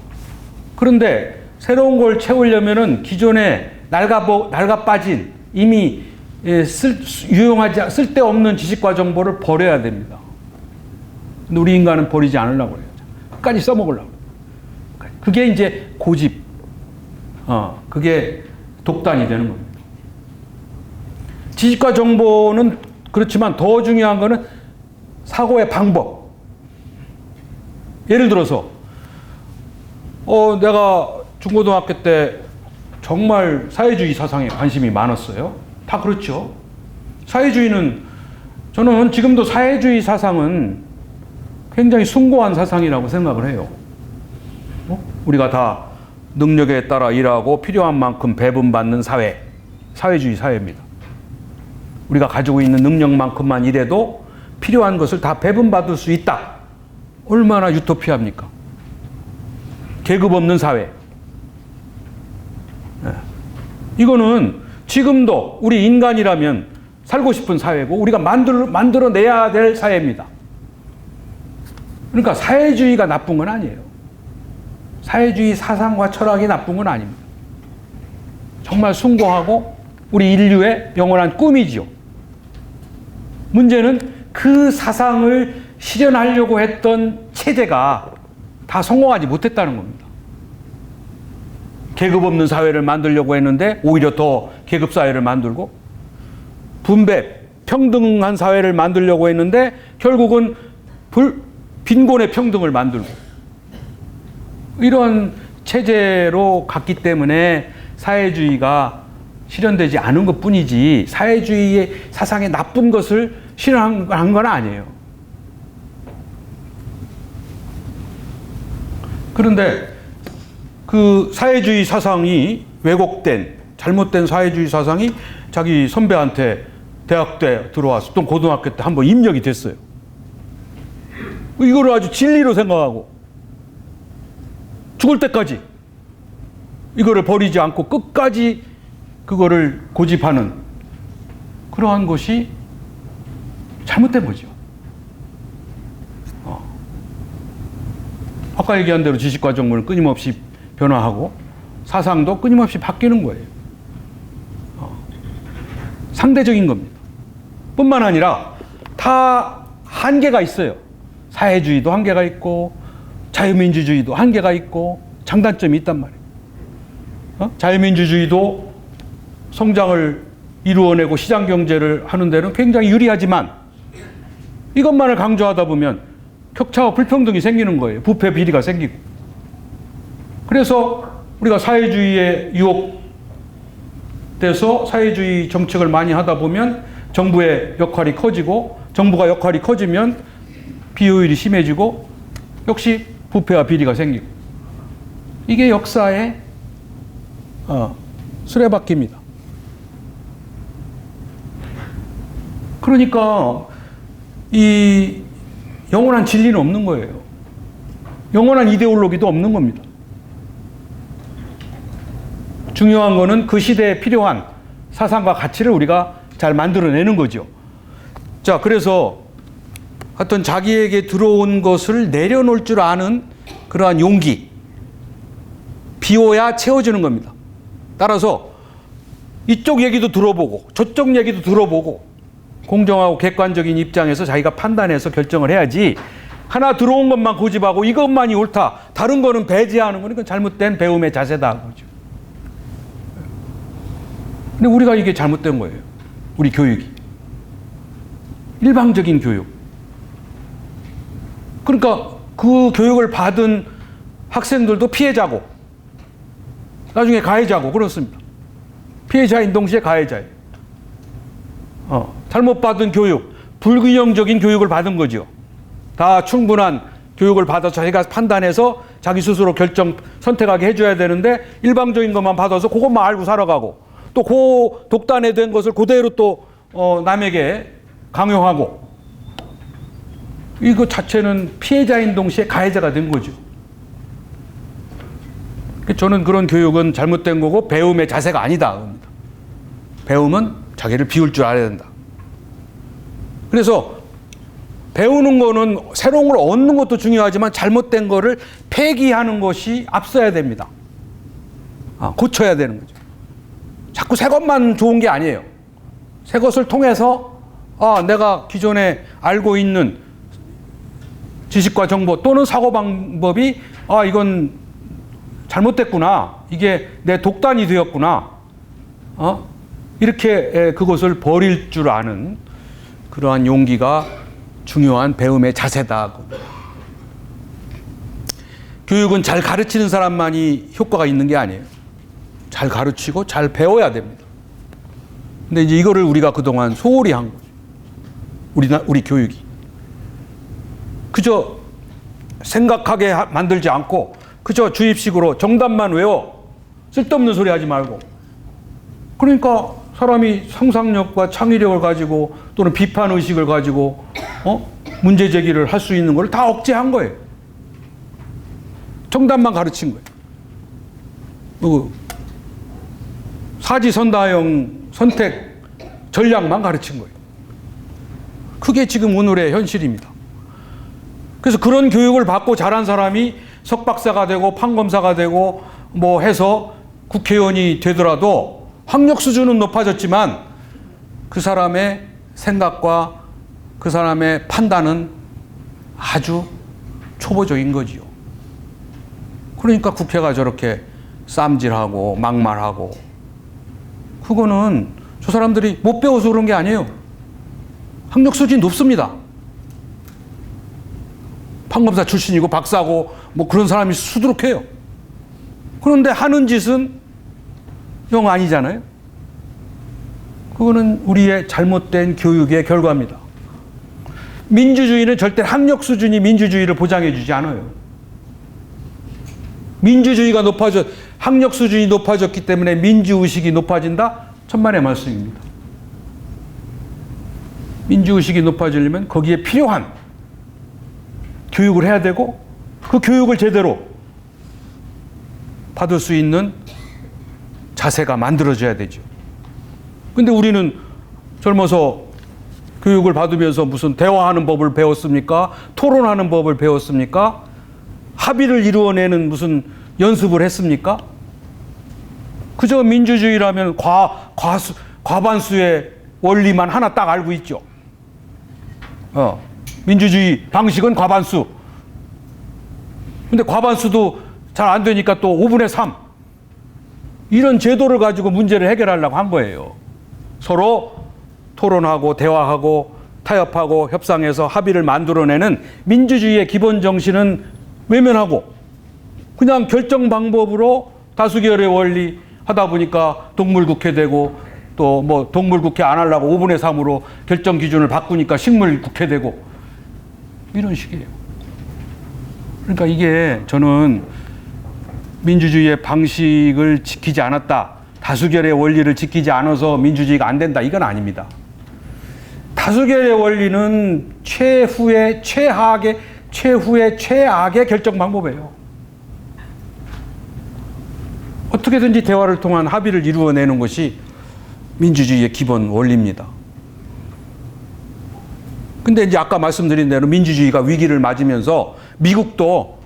그런데 새로운 걸 채우려면은 기존에 낡아 빠진 이미 유용하지 쓸데없는 지식과 정보를 버려야 됩니다. 근데 우리 인간은 버리지 않으려고 그래요. 끝까지 써먹으려고. 그게 이제 고집. 그게 독단이 되는 겁니다. 지식과 정보는 그렇지만 더 중요한 거는 사고의 방법. 예를 들어서 내가 중고등학교 때 정말 사회주의 사상에 관심이 많았어요. 다 그렇죠. 사회주의는 저는 지금도 사회주의 사상은 굉장히 숭고한 사상이라고 생각을 해요. 우리가 다 능력에 따라 일하고 필요한 만큼 배분받는 사회, 사회주의 사회입니다. 우리가 가지고 있는 능력만큼만 일해도 필요한 것을 다 배분받을 수 있다. 얼마나 유토피아입니까? 계급 없는 사회. 이거는 지금도 우리 인간이라면 살고 싶은 사회고 우리가 만들어내야 될 사회입니다. 그러니까 사회주의가 나쁜 건 아니에요. 사회주의 사상과 철학이 나쁜 건 아닙니다. 정말 숭고하고 우리 인류의 영원한 꿈이지요. 문제는 그 사상을 실현하려고 했던 체제가 다 성공하지 못했다는 겁니다. 계급 없는 사회를 만들려고 했는데 오히려 더 계급 사회를 만들고 분배, 평등한 사회를 만들려고 했는데 결국은 빈곤의 평등을 만들고 이런 체제로 갔기 때문에 사회주의가 실현되지 않은 것뿐이지 사회주의의 사상의 나쁜 것을 실현한 건 아니에요. 그런데 그 사회주의 사상이 왜곡된 잘못된 사회주의 사상이 자기 선배한테 대학 때 들어와서 또 고등학교 때 한번 입력이 됐어요. 이거를 아주 진리로 생각하고 죽을 때까지 이거를 버리지 않고 끝까지 그거를 고집하는 그러한 것이 잘못된 거죠. 아까 얘기한 대로 지식과 정보는 끊임없이 변화하고 사상도 끊임없이 바뀌는 거예요. 상대적인 겁니다. 뿐만 아니라 다 한계가 있어요. 사회주의도 한계가 있고 자유민주주의도 한계가 있고 장단점이 있단 말이에요. 자유민주주의도 성장을 이루어내고 시장경제를 하는 데는 굉장히 유리하지만 이것만을 강조하다 보면 격차와 불평등이 생기는 거예요. 부패 비리가 생기고. 그래서 우리가 사회주의에 유혹돼서 사회주의 정책을 많이 하다 보면 정부의 역할이 커지고 정부가 역할이 커지면 비효율이 심해지고 역시 부패와 비리가 생기고 이게 역사의 수레바퀴입니다. 그러니까 이 영원한 진리는 없는 거예요. 영원한 이데올로기도 없는 겁니다. 중요한 거는 그 시대에 필요한 사상과 가치를 우리가 잘 만들어내는 거죠. 자, 그래서 어떤 자기에게 들어온 것을 내려놓을 줄 아는 그러한 용기, 비워야 채워지는 겁니다. 따라서 이쪽 얘기도 들어보고 저쪽 얘기도 들어보고 공정하고 객관적인 입장에서 자기가 판단해서 결정을 해야지, 하나 들어온 것만 고집하고 이것만이 옳다, 다른 거는 배제하는 거니까 잘못된 배움의 자세다. 그렇죠. 근데 우리가 이게 잘못된 거예요. 우리 교육이. 일방적인 교육. 그러니까 그 교육을 받은 학생들도 피해자고 나중에 가해자고 그렇습니다. 피해자인 동시에 가해자예요. 잘못 받은 교육, 불균형적인 교육을 받은 거죠. 다 충분한 교육을 받아서 자기가 판단해서 자기 스스로 선택하게 해줘야 되는데 일방적인 것만 받아서 그것만 알고 살아가고 또 그 독단에 된 것을 그대로 또 남에게 강요하고, 이거 자체는 피해자인 동시에 가해자가 된 거죠. 저는 그런 교육은 잘못된 거고 배움의 자세가 아니다. 배움은 자기를 비울 줄 알아야 된다. 그래서 배우는 거는 새로운 걸 얻는 것도 중요하지만 잘못된 거를 폐기하는 것이 앞서야 됩니다. 고쳐야 되는 거죠. 자꾸 새 것만 좋은 게 아니에요. 새 것을 통해서 내가 기존에 알고 있는 지식과 정보 또는 사고방법이 이건 잘못됐구나, 이게 내 독단이 되었구나, 이렇게 그것을 버릴 줄 아는 그러한 용기가 중요한 배움의 자세다. 교육은 잘 가르치는 사람만이 효과가 있는 게 아니에요. 잘 가르치고 잘 배워야 됩니다. 근데 이제 이거를 우리가 그동안 소홀히 한 거죠. 우리 교육이. 그저 생각하게 만들지 않고 그저 주입식으로 정답만 외워, 쓸데없는 소리 하지 말고. 그러니까 사람이 상상력과 창의력을 가지고 또는 비판의식을 가지고 문제 제기를 할 수 있는 걸 다 억제한 거예요. 정답만 가르친 거예요. 사지선다형 선택 전략만 가르친 거예요. 그게 지금 오늘의 현실입니다. 그래서 그런 교육을 받고 자란 사람이 석박사가 되고 판검사가 되고 뭐 해서 국회의원이 되더라도 학력 수준은 높아졌지만 그 사람의 생각과 그 사람의 판단은 아주 초보적인 거지요. 그러니까 국회가 저렇게 쌈질하고 막말하고, 그거는 저 사람들이 못 배워서 그런 게 아니에요. 학력 수준이 높습니다. 판검사 출신이고 박사고 뭐 그런 사람이 수두룩해요. 그런데 하는 짓은 영 아니잖아요. 그거는 우리의 잘못된 교육의 결과입니다. 민주주의는 절대 학력 수준이 민주주의를 보장해 주지 않아요. 민주주의가 학력 수준이 높아졌기 때문에 민주의식이 높아진다? 천만의 말씀입니다. 민주의식이 높아지려면 거기에 필요한 교육을 해야 되고 그 교육을 제대로 받을 수 있는 자세가 만들어져야 되죠. 근데 우리는 젊어서 교육을 받으면서 무슨 대화하는 법을 배웠습니까? 토론하는 법을 배웠습니까? 합의를 이루어내는 무슨 연습을 했습니까? 그저 민주주의라면 과반수의 원리만 하나 딱 알고 있죠. 민주주의 방식은 과반수. 근데 과반수도 잘 안 되니까 또 5분의 3. 이런 제도를 가지고 문제를 해결하려고 한 거예요. 서로 토론하고 대화하고 타협하고 협상해서 합의를 만들어내는 민주주의의 기본 정신은 외면하고 그냥 결정 방법으로 다수결의 원리 하다 보니까 동물국회 되고 또 뭐 동물국회 안 하려고 5분의 3으로 결정 기준을 바꾸니까 식물국회 되고 이런 식이에요. 그러니까 이게 저는 민주주의의 방식을 지키지 않았다, 다수결의 원리를 지키지 않아서 민주주의가 안 된다, 이건 아닙니다. 다수결의 원리는 최후의 최악의 결정 방법이에요. 어떻게든지 대화를 통한 합의를 이루어내는 것이 민주주의의 기본 원리입니다. 근데 이제 아까 말씀드린 대로 민주주의가 위기를 맞으면서 미국도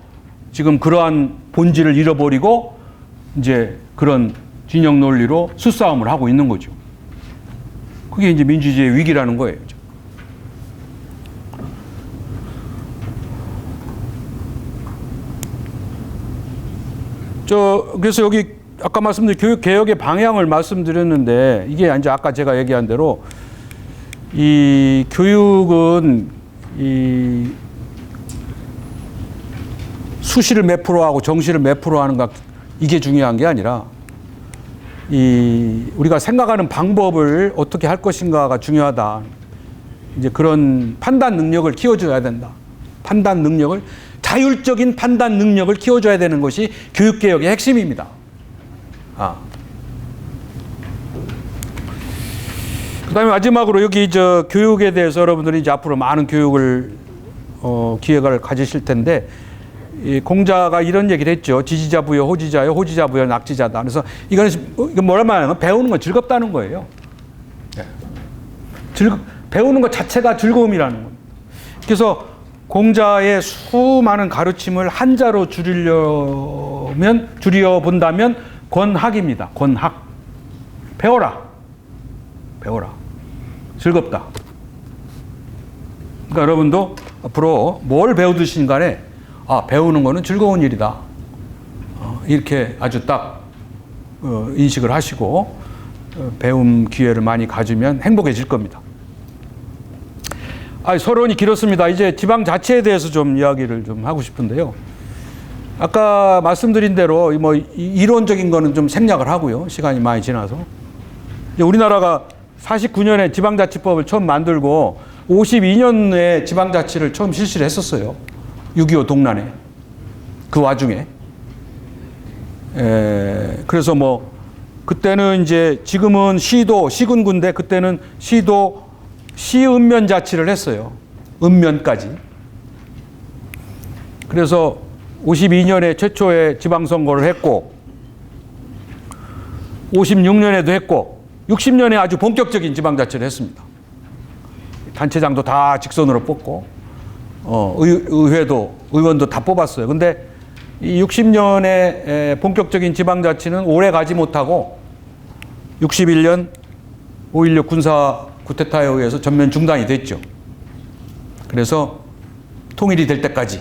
지금 그러한 본질을 잃어버리고 이제 그런 진영 논리로 수싸움을 하고 있는 거죠. 그게 이제 민주주의의 위기라는 거예요. 그래서 여기 아까 말씀드린 교육 개혁의 방향을 말씀드렸는데 이게 이제 아까 제가 얘기한 대로 이 교육은 이 수시를 몇 프로 하고 정시를 몇 프로 하는가 이게 중요한 게 아니라 이 우리가 생각하는 방법을 어떻게 할 것인가가 중요하다. 이제 그런 판단 능력을 키워줘야 된다. 판단 능력을 자율적인 판단 능력을 키워줘야 되는 것이 교육개혁의 핵심입니다. 그 다음에 마지막으로 여기 교육에 대해서 여러분들이 이제 앞으로 많은 교육을, 기회를 가지실 텐데, 이 공자가 이런 얘기를 했죠. 지지자 부여, 호지자여, 호지자 부여, 낙지자다. 그래서 이건 뭐라 말하면 배우는 건 즐겁다는 거예요. 배우는 것 자체가 즐거움이라는 겁니다. 그래서 공자의 수많은 가르침을 한자로 줄여 본다면 권학입니다. 권학. 배워라. 즐겁다. 그러니까 여러분도 앞으로 뭘 배우듯이 간에 배우는 거는 즐거운 일이다. 이렇게 아주 딱 인식을 하시고 배움 기회를 많이 가지면 행복해질 겁니다. 서론이 길었습니다. 이제 지방자치에 대해서 좀 이야기를 좀 하고 싶은데요. 아까 말씀드린 대로 이론적인 거는 좀 생략을 하고요. 시간이 많이 지나서. 이제 우리나라가 49년에 지방자치법을 처음 만들고 52년에 지방자치를 처음 실시를 했었어요. 6.25 동란에. 그 와중에. 그래서 그때는 이제 지금은 시군구인데 그때는 시읍면자치를 했어요. 읍면까지. 그래서 52년에 최초의 지방선거를 했고 56년에도 했고 60년에 아주 본격적인 지방자치를 했습니다. 단체장도 다 직선으로 뽑고 의원도 다 뽑았어요. 근데 이 60년의 본격적인 지방자치는 오래 가지 못하고 61년 5.16 군사 쿠데타에 의해서 전면 중단이 됐죠. 그래서 통일이 될 때까지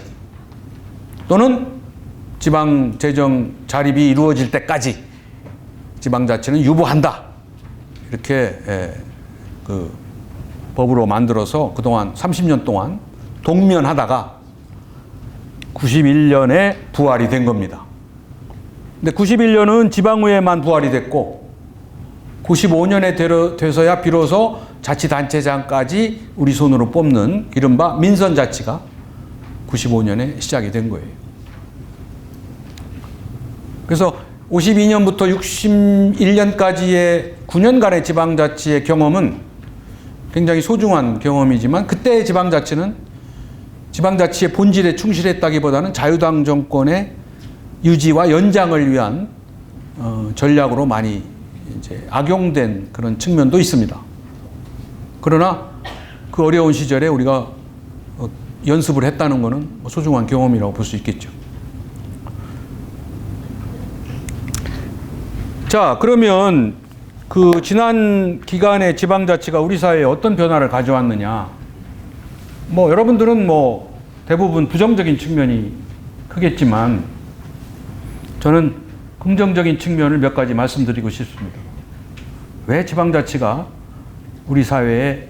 또는 지방 재정 자립이 이루어질 때까지 지방자치는 유보한다. 이렇게 그 법으로 만들어서 그동안 30년 동안 동면하다가 91년에 부활이 된 겁니다. 근데 91년은 지방의회만 부활이 됐고 95년에 돼서야 비로소 자치단체장까지 우리 손으로 뽑는 이른바 민선자치가 95년에 시작이 된 거예요. 그래서 52년부터 61년까지의 9년간의 지방자치의 경험은 굉장히 소중한 경험이지만 그때의 지방자치는 지방자치의 본질에 충실했다기보다는 자유당 정권의 유지와 연장을 위한 전략으로 많이 이제 악용된 그런 측면도 있습니다. 그러나 그 어려운 시절에 우리가 연습을 했다는 것은 소중한 경험이라고 볼 수 있겠죠. 자, 그러면 그 지난 기간의 지방자치가 우리 사회에 어떤 변화를 가져왔느냐. 여러분들은 대부분 부정적인 측면이 크겠지만 저는 긍정적인 측면을 몇 가지 말씀드리고 싶습니다. 왜 지방자치가 우리 사회에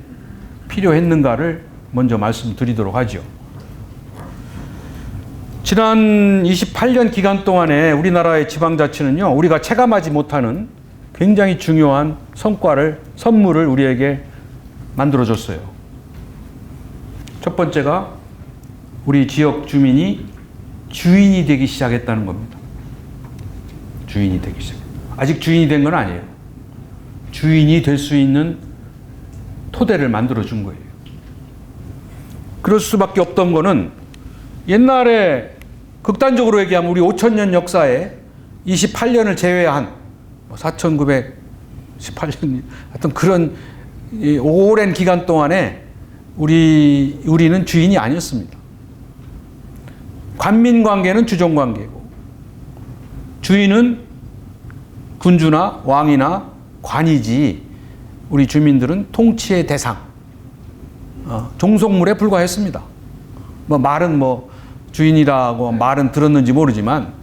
필요했는가를 먼저 말씀드리도록 하죠. 지난 28년 기간 동안에 우리나라의 지방자치는요, 우리가 체감하지 못하는 굉장히 중요한 선물을 우리에게 만들어줬어요. 첫 번째가 우리 지역 주민이 주인이 되기 시작했다는 겁니다. 주인이 되기 시작. 아직 주인이 된 건 아니에요. 주인이 될 수 있는 토대를 만들어준 거예요. 그럴 수밖에 없던 거는 옛날에 극단적으로 얘기하면 우리 5,000년 역사에 28년을 제외한 4,918년 하여튼 그런 오랜 기간 동안에 우리는 주인이 아니었습니다. 관민관계는 주종관계고 주인은 군주나 왕이나 관이지 우리 주민들은 통치의 대상, 종속물에 불과했습니다. 말은 주인이라고 말은 들었는지 모르지만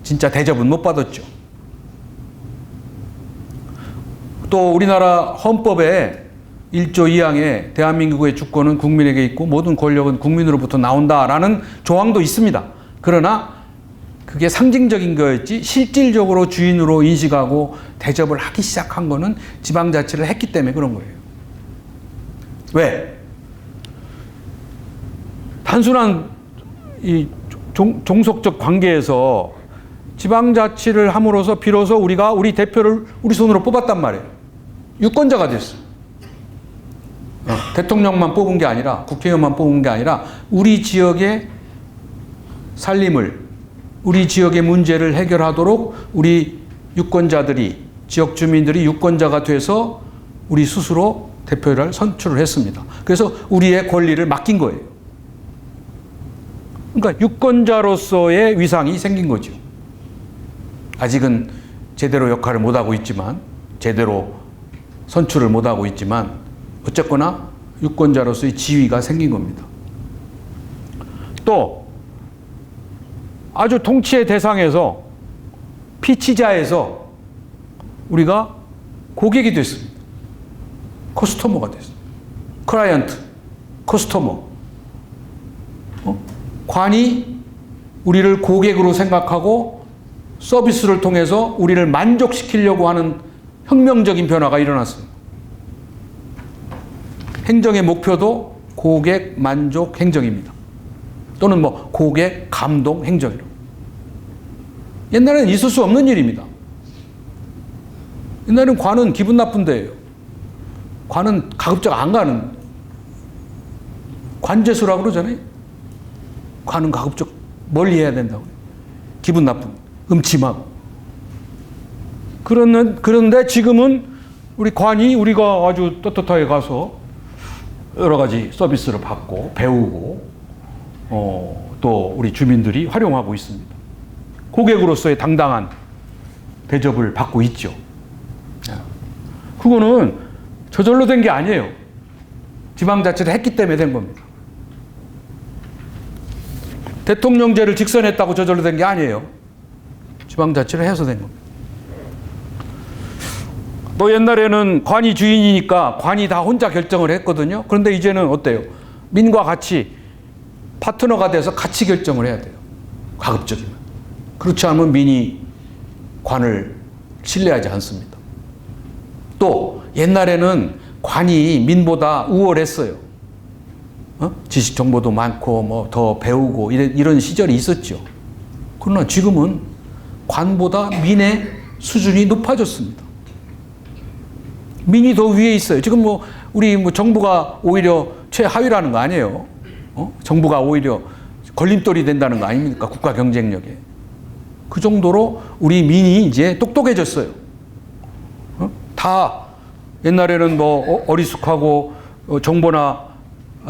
진짜 대접은 못 받았죠. 또 우리나라 헌법에 1조 2항에 대한민국의 주권은 국민에게 있고 모든 권력은 국민으로부터 나온다라는 조항도 있습니다. 그러나 그게 상징적인 거였지 실질적으로 주인으로 인식하고 대접을 하기 시작한 거는 지방자치를 했기 때문에 그런 거예요. 왜? 단순한 이 종속적 관계에서 지방자치를 함으로써 비로소 우리가 우리 대표를 우리 손으로 뽑았단 말이에요. 유권자가 됐어요. 대통령만 뽑은 게 아니라 국회의원만 뽑은 게 아니라 우리 지역의 살림을 우리 지역의 문제를 해결하도록 우리 유권자들이 지역 주민들이 유권자가 돼서 우리 스스로 대표를 선출을 했습니다. 그래서 우리의 권리를 맡긴 거예요. 그러니까 유권자로서의 위상이 생긴 거죠. 아직은 제대로 역할을 못하고 있지만 제대로 선출을 못하고 있지만 어쨌거나 유권자로서의 지위가 생긴 겁니다. 또 아주 통치의 대상에서 피치자에서 우리가 고객이 됐습니다. 커스터머가 됐습니다. 클라이언트, 커스터머. 관이 우리를 고객으로 생각하고 서비스를 통해서 우리를 만족시키려고 하는 혁명적인 변화가 일어났습니다. 행정의 목표도 고객 만족 행정입니다. 또는 고객 감동 행정이라고. 옛날에는 있을 수 없는 일입니다. 옛날에는 관은 기분 나쁜 데예요. 관은 가급적 안 가는. 관제수라고 그러잖아요. 관은 가급적 멀리 해야 된다고. 기분 나쁜, 음침하고. 그런데 지금은 우리 관이 우리가 아주 떳떳하게 가서 여러 가지 서비스를 받고 배우고 또 우리 주민들이 활용하고 있습니다. 고객으로서의 당당한 대접을 받고 있죠. 그거는 저절로 된 게 아니에요. 지방자치를 했기 때문에 된 겁니다. 대통령제를 직선했다고 저절로 된 게 아니에요. 지방자치를 해서 된 겁니다. 또 옛날에는 관이 주인이니까 관이 다 혼자 결정을 했거든요. 그런데 이제는 어때요? 민과 같이 파트너가 돼서 같이 결정을 해야 돼요. 가급적이면. 그렇지 않으면 민이 관을 신뢰하지 않습니다. 또 옛날에는 관이 민보다 우월했어요. 지식 정보도 많고 더 배우고 이런 시절이 있었죠. 그러나 지금은 관보다 민의 수준이 높아졌습니다. 민이 더 위에 있어요. 지금 우리 정부가 오히려 최하위라는 거 아니에요. 정부가 오히려 걸림돌이 된다는 거 아닙니까? 국가 경쟁력에. 그 정도로 우리 민이 이제 똑똑해졌어요. 다 옛날에는 어리숙하고 정보나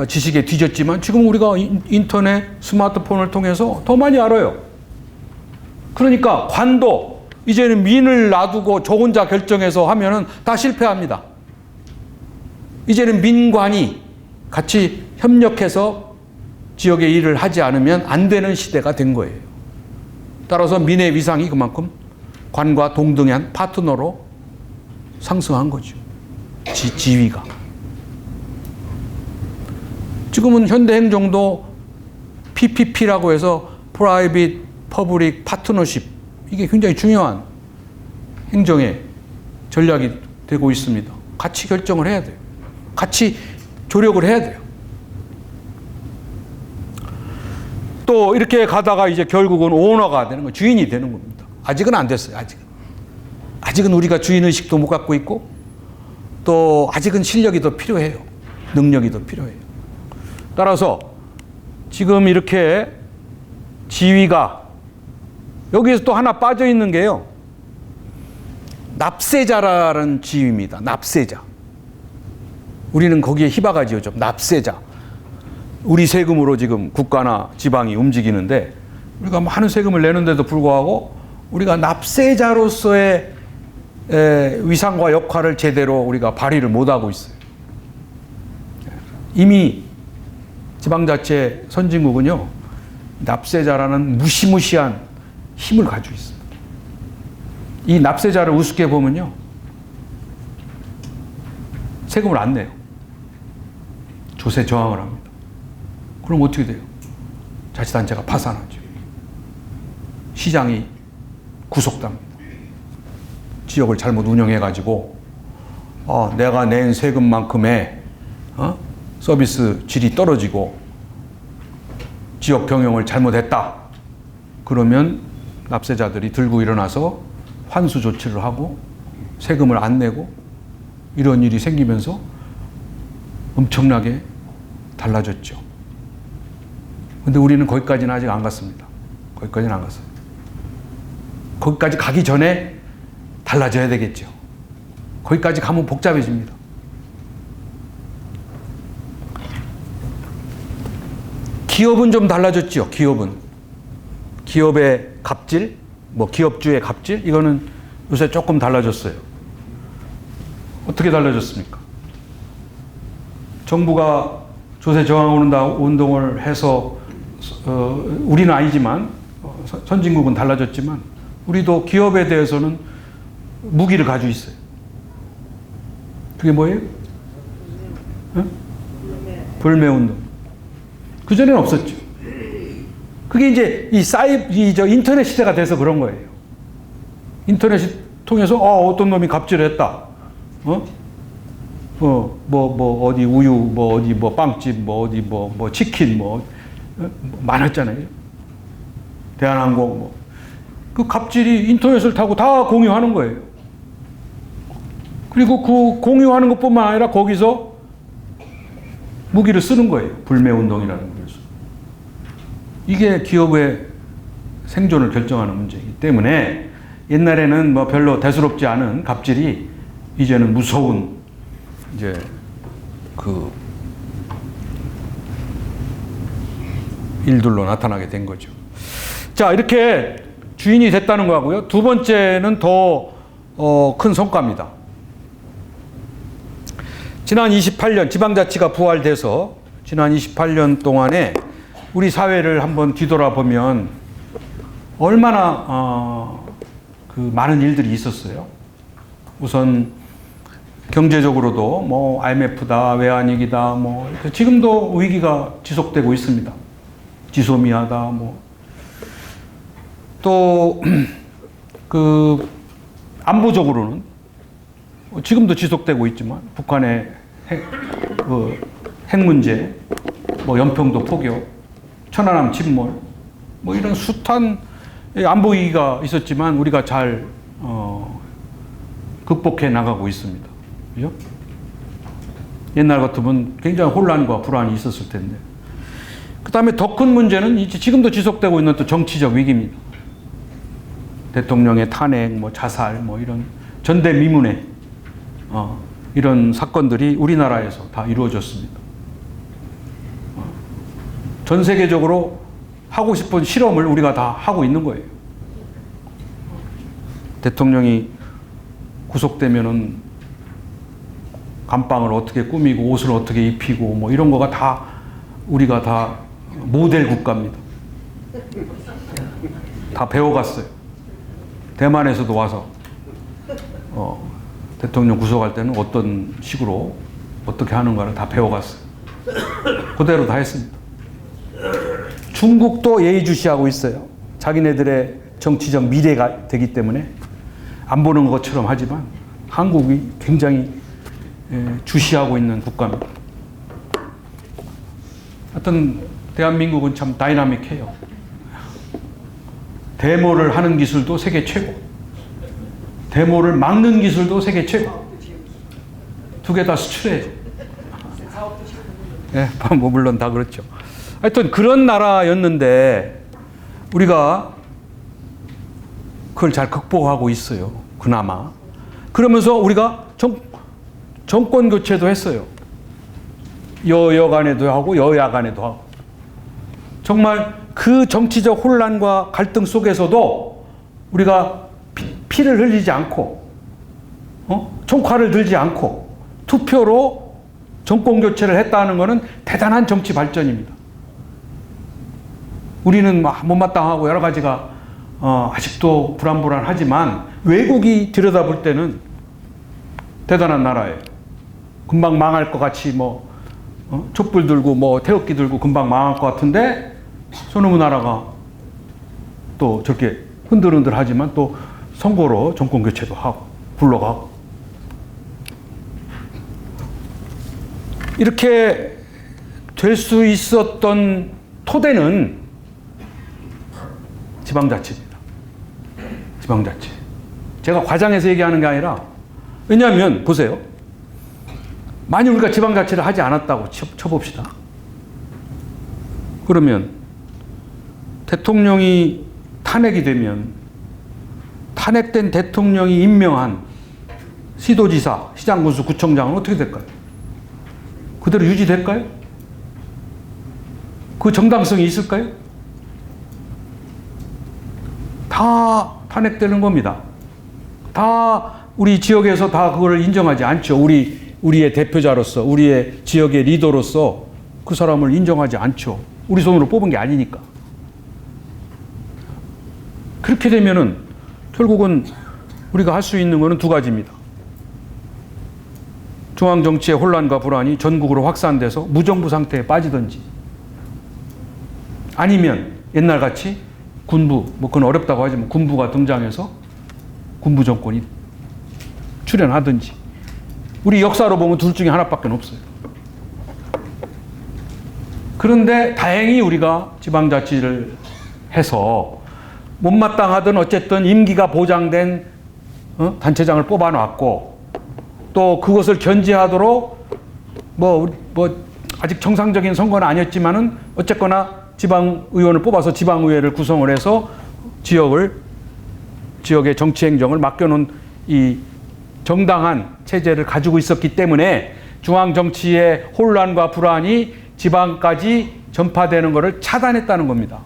지식에 뒤졌지만 지금 우리가 인터넷, 스마트폰을 통해서 더 많이 알아요. 그러니까 관도 이제는 민을 놔두고 저 혼자 결정해서 하면은 다 실패합니다. 이제는 민관이 같이 협력해서 지역의 일을 하지 않으면 안 되는 시대가 된 거예요. 따라서 민의 위상이 그만큼 관과 동등한 파트너로 상승한 거죠. 지위가. 지금은 현대행정도 PPP라고 해서 Private Public Partnership, 이게 굉장히 중요한 행정의 전략이 되고 있습니다. 같이 결정을 해야 돼요. 같이 조력을 해야 돼요. 또 이렇게 가다가 이제 결국은 오너가 되는 거, 주인이 되는 겁니다. 아직은 안 됐어요. 아직은 우리가 주인의식도 못 갖고 있고 또 아직은 실력이 더 필요해요. 능력이 더 필요해요. 따라서 지금 이렇게 지위가 여기에서 또 하나 빠져 있는 게요. 납세자라는 지위입니다. 납세자. 우리는 거기에 희박하지요. 좀 납세자. 우리 세금으로 지금 국가나 지방이 움직이는데 우리가 많은 세금을 내는데도 불구하고 우리가 납세자로서의 위상과 역할을 제대로 우리가 발휘를 못하고 있어요. 이미 지방자치 선진국은요, 납세자라는 무시무시한 힘을 가지고 있습니다. 이 납세자를 우습게 보면요, 세금을 안 내요. 조세 저항을 합니다. 그럼 어떻게 돼요? 자치단체가 파산하죠. 시장이 구속됩니다. 지역을 잘못 운영해가지고 내가 낸 세금만큼의 서비스 질이 떨어지고 지역 경영을 잘못했다. 그러면 납세자들이 들고 일어나서 환수 조치를 하고 세금을 안 내고 이런 일이 생기면서 엄청나게 달라졌죠. 근데 우리는 거기까지는 아직 안 갔습니다. 거기까지는 안 갔습니다. 거기까지 가기 전에 달라져야 되겠죠. 거기까지 가면 복잡해집니다. 기업은 좀 달라졌죠. 기업의 갑질, 기업주의 갑질, 이거는 요새 조금 달라졌어요. 어떻게 달라졌습니까? 정부가 조세 저항 운동을 해서 우리는 아니지만 선진국은 달라졌지만 우리도 기업에 대해서는 무기를 가지고 있어요. 그게 뭐예요? 불매운동. 그전에는 없었죠. 그게 이제 인터넷 시대가 돼서 그런 거예요. 인터넷을 통해서 어떤 놈이 갑질했다. 어디 우유, 어디 빵집, 어디 치킨, 많았잖아요. 대한항공, 그 갑질이 인터넷을 타고 다 공유하는 거예요. 그리고 그 공유하는 것뿐만 아니라 거기서 무기를 쓰는 거예요. 불매운동이라는 거죠. 이게 기업의 생존을 결정하는 문제이기 때문에 옛날에는 별로 대수롭지 않은 갑질이 이제는 무서운 일들로 나타나게 된 거죠. 자, 이렇게 주인이 됐다는 거고요. 두 번째는 더 큰 성과입니다. 지난 28년 지방자치가 부활돼서 지난 28년 동안에 우리 사회를 한번 뒤돌아보면 얼마나 많은 일들이 있었어요. 우선 경제적으로도 IMF다, 외환위기다, 지금도 위기가 지속되고 있습니다. 지소미아다, 또 안보적으로는 지금도 지속되고 있지만 북한의 핵 문제, 연평도 포격, 천안함 침몰, 이런 숱한 안보 위기가 있었지만 우리가 잘 극복해 나가고 있습니다. 그죠? 옛날 같으면 굉장히 혼란과 불안이 있었을 텐데. 그 다음에 더 큰 문제는 지금도 지속되고 있는 또 정치적 위기입니다. 대통령의 탄핵, 자살, 이런 전대미문의 이런 사건들이 우리나라에서 다 이루어졌습니다. 전 세계적으로 하고 싶은 실험을 우리가 다 하고 있는 거예요. 대통령이 구속되면은 감방을 어떻게 꾸미고 옷을 어떻게 입히고 이런 거가 다 우리가 다 모델 국가입니다. 다 배워갔어요. 대만에서도 와서 대통령 구속할 때는 어떤 식으로 어떻게 하는가를 다 배워갔어요. 그대로 다 했습니다. 중국도 예의주시하고 있어요. 자기네들의 정치적 미래가 되기 때문에 안 보는 것처럼 하지만 한국이 굉장히 주시하고 있는 국가입니다. 하여튼 대한민국은 참 다이나믹해요. 데모를 하는 기술도 세계 최고, 데모를 막는 기술도 세계 최고. 두 개 다 수출해요. 예, 물론 다 그렇죠. 하여튼 그런 나라였는데 우리가 그걸 잘 극복하고 있어요. 그나마. 그러면서 우리가 정권 교체도 했어요. 여야 간에도 하고 여야 간에도 하고 정말 그 정치적 혼란과 갈등 속에서도 우리가 피를 흘리지 않고 총칼을 들지 않고 투표로 정권 교체를 했다는 것은 대단한 정치 발전입니다. 우리는 못마땅하고 여러 가지가 아직도 불안불안하지만 외국이 들여다볼 때는 대단한 나라예요. 금방 망할 것 같이 촛불 들고 태극기 들고 금방 망할 것 같은데 저놈의 나라가 또 저렇게 흔들흔들 하지만 또 선거로 정권 교체도 하고 굴러가고 이렇게 될 수 있었던 토대는 지방자치입니다. 지방자치. 제가 과장해서 얘기하는 게 아니라 왜냐하면 보세요. 만약 우리가 지방자치를 하지 않았다고 쳐봅시다. 그러면 대통령이 탄핵이 되면 탄핵된 대통령이 임명한 시도지사, 시장군수, 구청장은 어떻게 될까요? 그대로 유지될까요? 그 정당성이 있을까요? 다 탄핵되는 겁니다. 다 우리 지역에서 다 그걸 인정하지 않죠. 우리의 대표자로서, 우리의 지역의 리더로서 그 사람을 인정하지 않죠. 우리 손으로 뽑은 게 아니니까. 그렇게 되면은 결국은 우리가 할 수 있는 것은 두 가지입니다. 중앙 정치의 혼란과 불안이 전국으로 확산돼서 무정부 상태에 빠지든지, 아니면 옛날같이 군부, 그건 어렵다고 하지만 군부가 등장해서 군부 정권이 출현하든지. 우리 역사로 보면 둘 중에 하나밖에 없어요. 그런데 다행히 우리가 지방자치를 해서 못마땅하든 어쨌든 임기가 보장된 단체장을 뽑아놨고, 또 그것을 견제하도록 아직 정상적인 선거는 아니었지만은 어쨌거나 지방의원을 뽑아서 지방의회를 구성을 해서 지역의 정치행정을 맡겨놓은 이 정당한 체제를 가지고 있었기 때문에 중앙 정치의 혼란과 불안이 지방까지 전파되는 것을 차단했다는 겁니다.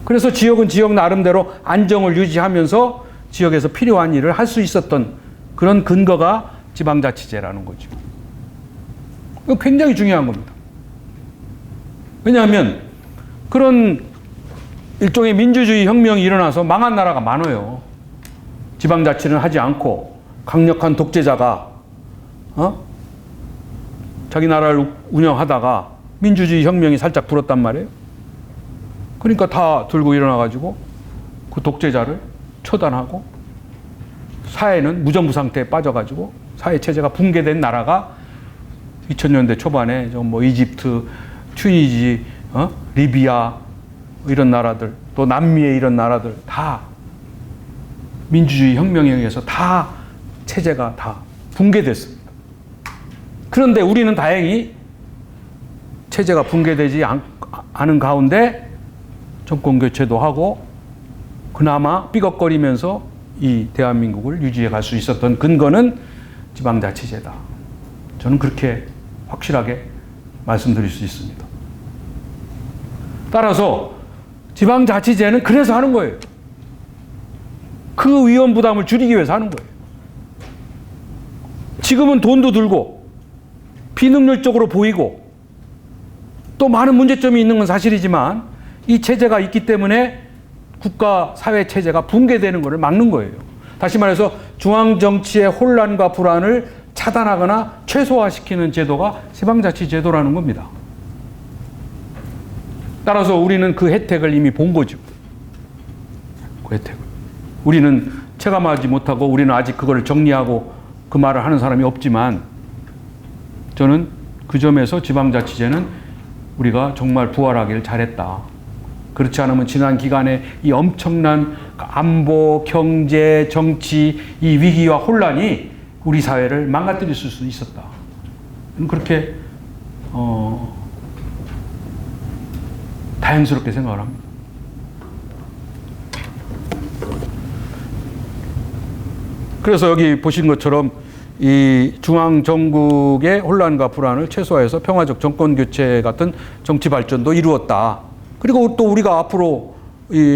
그래서 지역은 지역 나름대로 안정을 유지하면서 지역에서 필요한 일을 할 수 있었던 그런 근거가 지방자치제라는 거죠. 이거 굉장히 중요한 겁니다. 왜냐하면 그런 일종의 민주주의 혁명이 일어나서 망한 나라가 많아요. 지방자치는 하지 않고 강력한 독재자가 자기 나라를 운영하다가 민주주의 혁명이 살짝 불었단 말이에요. 그러니까 다 들고 일어나가지고 그 독재자를 처단하고 사회는 무정부 상태에 빠져가지고 사회 체제가 붕괴된 나라가 2000년대 초반에 이집트, 튀니지, 리비아 이런 나라들, 또 남미의 이런 나라들 다 민주주의 혁명에 의해서 다 체제가 다 붕괴됐습니다. 그런데 우리는 다행히 체제가 붕괴되지 않은 가운데 정권 교체도 하고 그나마 삐걱거리면서 이 대한민국을 유지해 갈 수 있었던 근거는 지방자치제다. 저는 그렇게 확실하게 말씀드릴 수 있습니다. 따라서 지방자치제는 그래서 하는 거예요. 그 위험 부담을 줄이기 위해서 하는 거예요. 지금은 돈도 들고 비능률적으로 보이고 또 많은 문제점이 있는 건 사실이지만 이 체제가 있기 때문에 국가 사회 체제가 붕괴되는 것을 막는 거예요. 다시 말해서 중앙 정치의 혼란과 불안을 차단하거나 최소화시키는 제도가 지방자치제도라는 겁니다. 따라서 우리는 그 혜택을 이미 본 거죠. 그 혜택을. 우리는 체감하지 못하고 우리는 아직 그걸 정리하고 그 말을 하는 사람이 없지만 저는 그 점에서 지방자치제는 우리가 정말 부활하기를 잘했다. 그렇지 않으면 지난 기간에 이 엄청난 안보, 경제, 정치 이 위기와 혼란이 우리 사회를 망가뜨릴 수 있었다. 그렇게 다행스럽게 생각을 합니다. 그래서 여기 보신 것처럼 이 중앙 정국의 혼란과 불안을 최소화해서 평화적 정권 교체 같은 정치 발전도 이루었다. 그리고 또 우리가 앞으로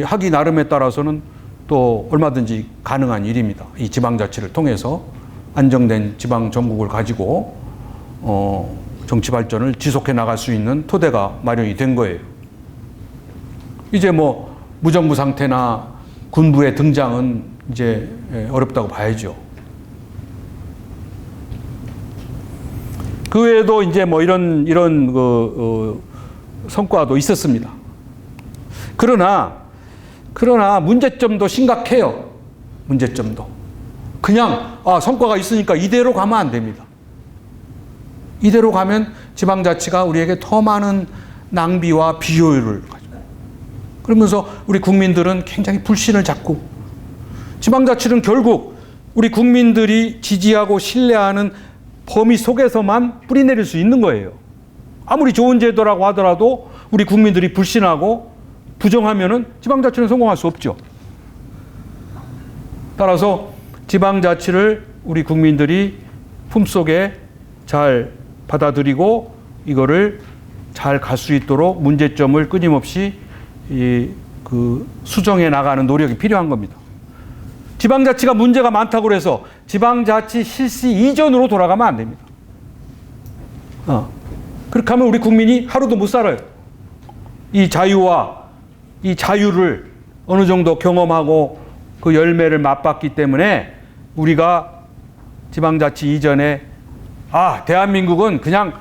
하기 나름에 따라서는 또 얼마든지 가능한 일입니다. 이 지방자치를 통해서 안정된 지방 정국을 가지고 정치 발전을 지속해 나갈 수 있는 토대가 마련이 된 거예요. 이제 뭐 무정부 상태나 군부의 등장은 이제 어렵다고 봐야죠. 그 외에도 이제 뭐 이런 성과도 있었습니다. 그러나 문제점도 심각해요. 문제점도. 그냥 성과가 있으니까 이대로 가면 안 됩니다. 이대로 가면 지방자치가 우리에게 더 많은 낭비와 비효율을 가지고, 그러면서 우리 국민들은 굉장히 불신을 잡고, 지방자치는 결국 우리 국민들이 지지하고 신뢰하는 범위 속에서만 뿌리내릴 수 있는 거예요. 아무리 좋은 제도라고 하더라도 우리 국민들이 불신하고 부정하면은 지방자치는 성공할 수 없죠. 따라서 지방자치를 우리 국민들이 품속에 잘 받아들이고 이거를 잘 갈 수 있도록 문제점을 끊임없이 수정해 나가는 노력이 필요한 겁니다. 지방자치가 문제가 많다고 해서 지방자치 실시 이전으로 돌아가면 안 됩니다. 그렇게 하면 우리 국민이 하루도 못 살아요. 이 자유와 이 자유를 어느 정도 경험하고 그 열매를 맛봤기 때문에 우리가 지방자치 이전에 대한민국은 그냥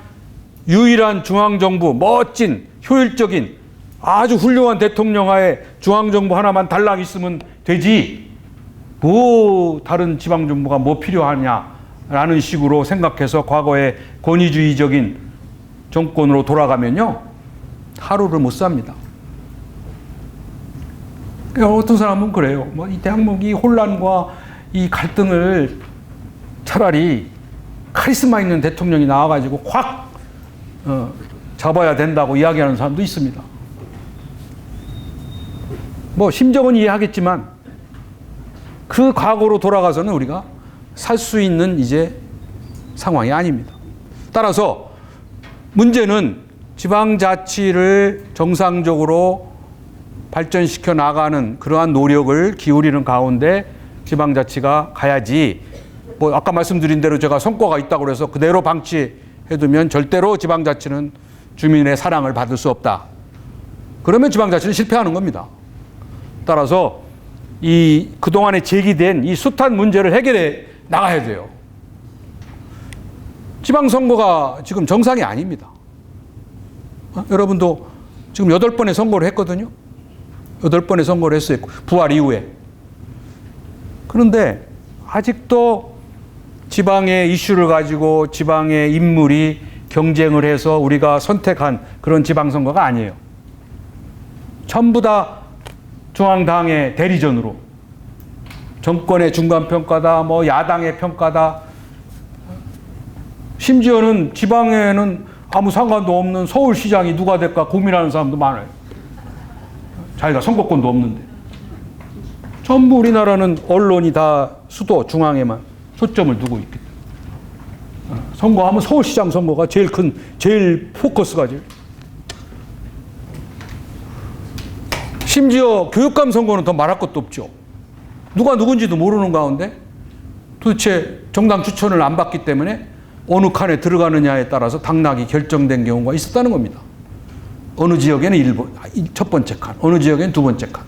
유일한 중앙정부, 멋진 효율적인 아주 훌륭한 대통령 하에 중앙정부 하나만 달랑 있으면 되지, 뭐 다른 지방정부가 뭐 필요하냐라는 식으로 생각해서 과거의 권위주의적인 정권으로 돌아가면요, 하루를 못 삽니다. 그러니까 어떤 사람은 그래요. 뭐 이 대한민국이 혼란과 이 갈등을 차라리 카리스마 있는 대통령이 나와가지고 확 잡아야 된다고 이야기하는 사람도 있습니다. 뭐 심정은 이해하겠지만 그 과거로 돌아가서는 우리가 살 수 있는 이제 상황이 아닙니다. 따라서 문제는 지방자치를 정상적으로 발전시켜 나가는 그러한 노력을 기울이는 가운데 지방자치가 가야지, 뭐 아까 말씀드린 대로 제가 성과가 있다고 해서 그대로 방치해두면 절대로 지방자치는 주민의 사랑을 받을 수 없다. 그러면 지방자치는 실패하는 겁니다. 따라서 이 그동안에 제기된 이 숱한 문제를 해결해 나가야 돼요. 지방선거가 지금 정상이 아닙니다. 여러분도 지금 8번의 선거를 했거든요. 8번의 선거를 했어요. 부활 이후에. 그런데 아직도 지방의 이슈를 가지고 지방의 인물이 경쟁을 해서 우리가 선택한 그런 지방선거가 아니에요. 전부 다 중앙당의 대리전으로, 정권의 중간평가다, 뭐 야당의 평가다, 심지어는 지방에는 아무 상관도 없는 서울시장이 누가 될까 고민하는 사람도 많아요. 자기가 선거권도 없는데. 전부 우리나라는 언론이 다 수도 중앙에만 초점을 두고 있기 때문에. 선거하면 서울시장 선거가 제일 포커스가 제일. 심지어 교육감 선거는 더 말할 것도 없죠. 누가 누군지도 모르는 가운데 도대체 정당 추천을 안 받기 때문에 어느 칸에 들어가느냐에 따라서 당락이 결정된 경우가 있었다는 겁니다. 어느 지역에는 첫 번째 칸, 어느 지역에는 두 번째 칸.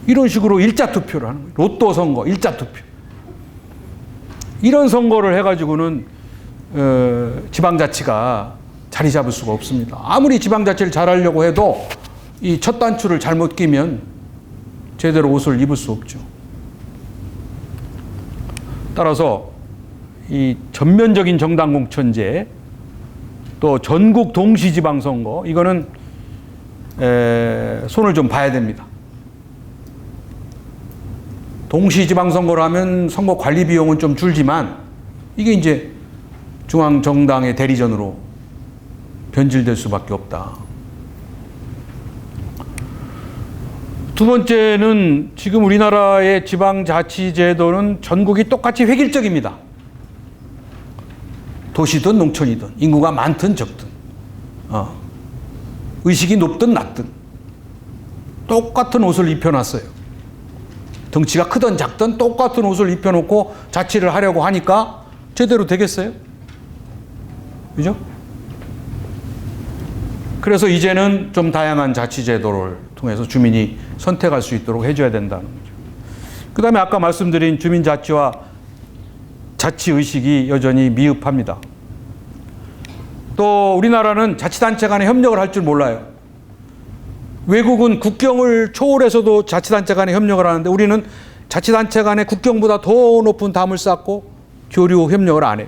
이런 식으로 일자 투표를 하는 거예요. 로또 선거, 일자 투표. 이런 선거를 해가지고는 지방자치가 자리 잡을 수가 없습니다. 아무리 지방자치를 잘하려고 해도 이 첫 단추를 잘못 끼면 제대로 옷을 입을 수 없죠. 따라서 이 전면적인 정당 공천제, 또 전국 동시지방선거, 이거는 손을 좀 봐야 됩니다. 동시지방선거를 하면 선거 관리 비용은 좀 줄지만 이게 이제 중앙정당의 대리전으로 변질될 수밖에 없다. 두 번째는 지금 우리나라의 지방자치제도는 전국이 똑같이 획일적입니다. 도시든 농촌이든 인구가 많든 적든 의식이 높든 낮든 똑같은 옷을 입혀놨어요. 덩치가 크든 작든 똑같은 옷을 입혀놓고 자치를 하려고 하니까 제대로 되겠어요? 그죠? 그래서 이제는 좀 다양한 자치제도를 통해서 주민이 선택할 수 있도록 해줘야 된다는 거죠. 그 다음에 아까 말씀드린 주민자치와 자치의식이 여전히 미흡합니다. 또 우리나라는 자치단체 간에 협력을 할 줄 몰라요. 외국은 국경을 초월해서도 자치단체 간에 협력을 하는데 우리는 자치단체 간에 국경보다 더 높은 담을 쌓고 교류 협력을 안 해요.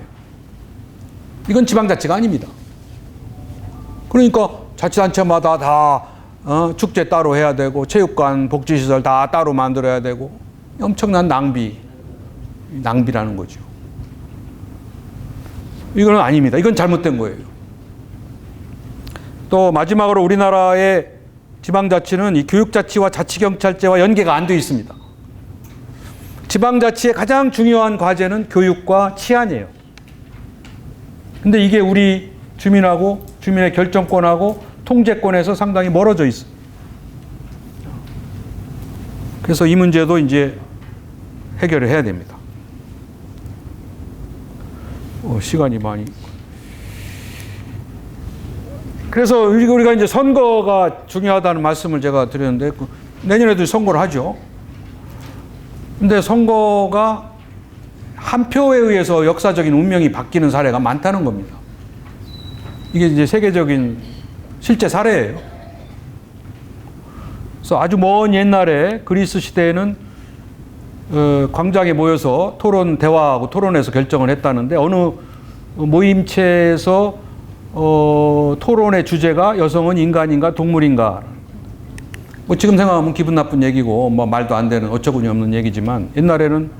이건 지방자치가 아닙니다. 그러니까 자치단체마다 다 축제 따로 해야 되고 체육관, 복지시설 다 따로 만들어야 되고 엄청난 낭비라는 거죠. 이건 아닙니다. 이건 잘못된 거예요. 또 마지막으로 우리나라의 지방자치는 이 교육자치와 자치경찰제와 연계가 안 되어 있습니다. 지방자치의 가장 중요한 과제는 교육과 치안이에요. 근데 이게 우리 주민하고 주민의 결정권하고 통제권에서 상당히 멀어져 있어요. 그래서 이 문제도 이제 해결을 해야 됩니다. 시간이 많이. 그래서 우리가 이제 선거가 중요하다는 말씀을 제가 드렸는데 내년에도 선거를 하죠. 근데 선거가 한 표에 의해서 역사적인 운명이 바뀌는 사례가 많다는 겁니다. 이게 이제 세계적인 실제 사례예요. 그래서 아주 먼 옛날에 그리스 시대에는 광장에 모여서 대화하고 토론해서 결정을 했다는데 어느 모임체에서 토론의 주제가 여성은 인간인가 동물인가. 지금 생각하면 기분 나쁜 얘기고 말도 안 되는 어처구니 없는 얘기지만 옛날에는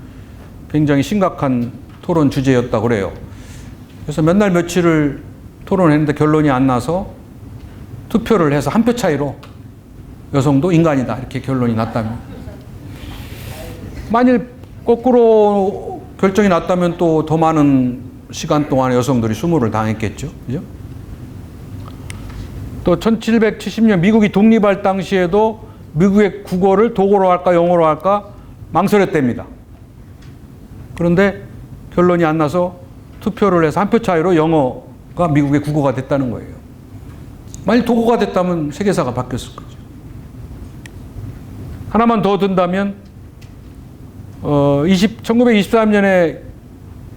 굉장히 심각한 토론 주제였다고 그래요. 그래서 몇 날 며칠을 토론했는데 결론이 안 나서 투표를 해서 한 표 차이로 여성도 인간이다 이렇게 결론이 났다면, 만일 거꾸로 결정이 났다면 또 더 많은 시간 동안 여성들이 수모를 당했겠죠. 그죠? 또 1770년 미국이 독립할 당시에도 미국의 국어를 독어로 할까 영어로 할까 망설였답니다. 그런데 결론이 안 나서 투표를 해서 한 표 차이로 영어가 미국의 국어가 됐다는 거예요. 만일 독어가 됐다면 세계사가 바뀌었을 거죠. 하나만 더 든다면 1923년에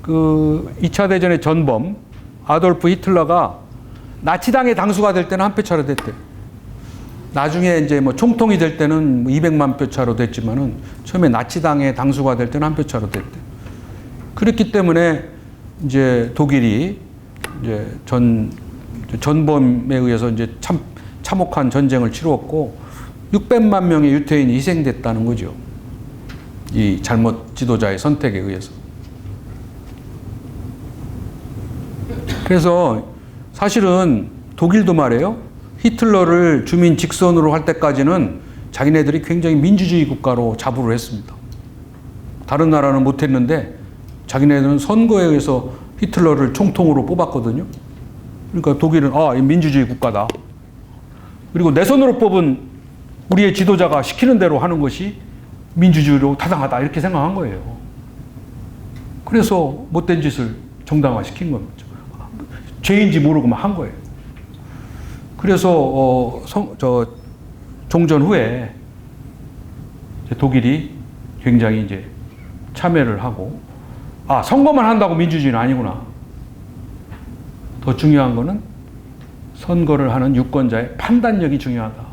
그 2차 대전의 전범 아돌프 히틀러가 나치당의 당수가 될 때는 한 표 차로 됐대요. 나중에 이제 총통이 될 때는 200만 표 차로 됐지만은 처음에 나치당의 당수가 될 때는 한 표 차로 됐대요. 그렇기 때문에 이제 독일이 이제 전범에 의해서 이제 참혹한 전쟁을 치루었고 600만 명의 유태인이 희생됐다는 거죠. 이 잘못 지도자의 선택에 의해서. 그래서 사실은 독일도 말이에요. 히틀러를 주민 직선으로 할 때까지는 자기네들이 굉장히 민주주의 국가로 자부를 했습니다. 다른 나라는 못했는데 자기네들은 선거에 의해서 히틀러를 총통으로 뽑았거든요. 그러니까 독일은 민주주의 국가다. 그리고 내 손으로 뽑은 우리의 지도자가 시키는 대로 하는 것이 민주주의로 타당하다 이렇게 생각한 거예요. 그래서 못된 짓을 정당화시킨 겁니다. 죄인지 모르고만 한 거예요. 그래서 종전 후에 독일이 굉장히 이제 참여를 하고 선거만 한다고 민주주의는 아니구나. 더 중요한 거는 선거를 하는 유권자의 판단력이 중요하다.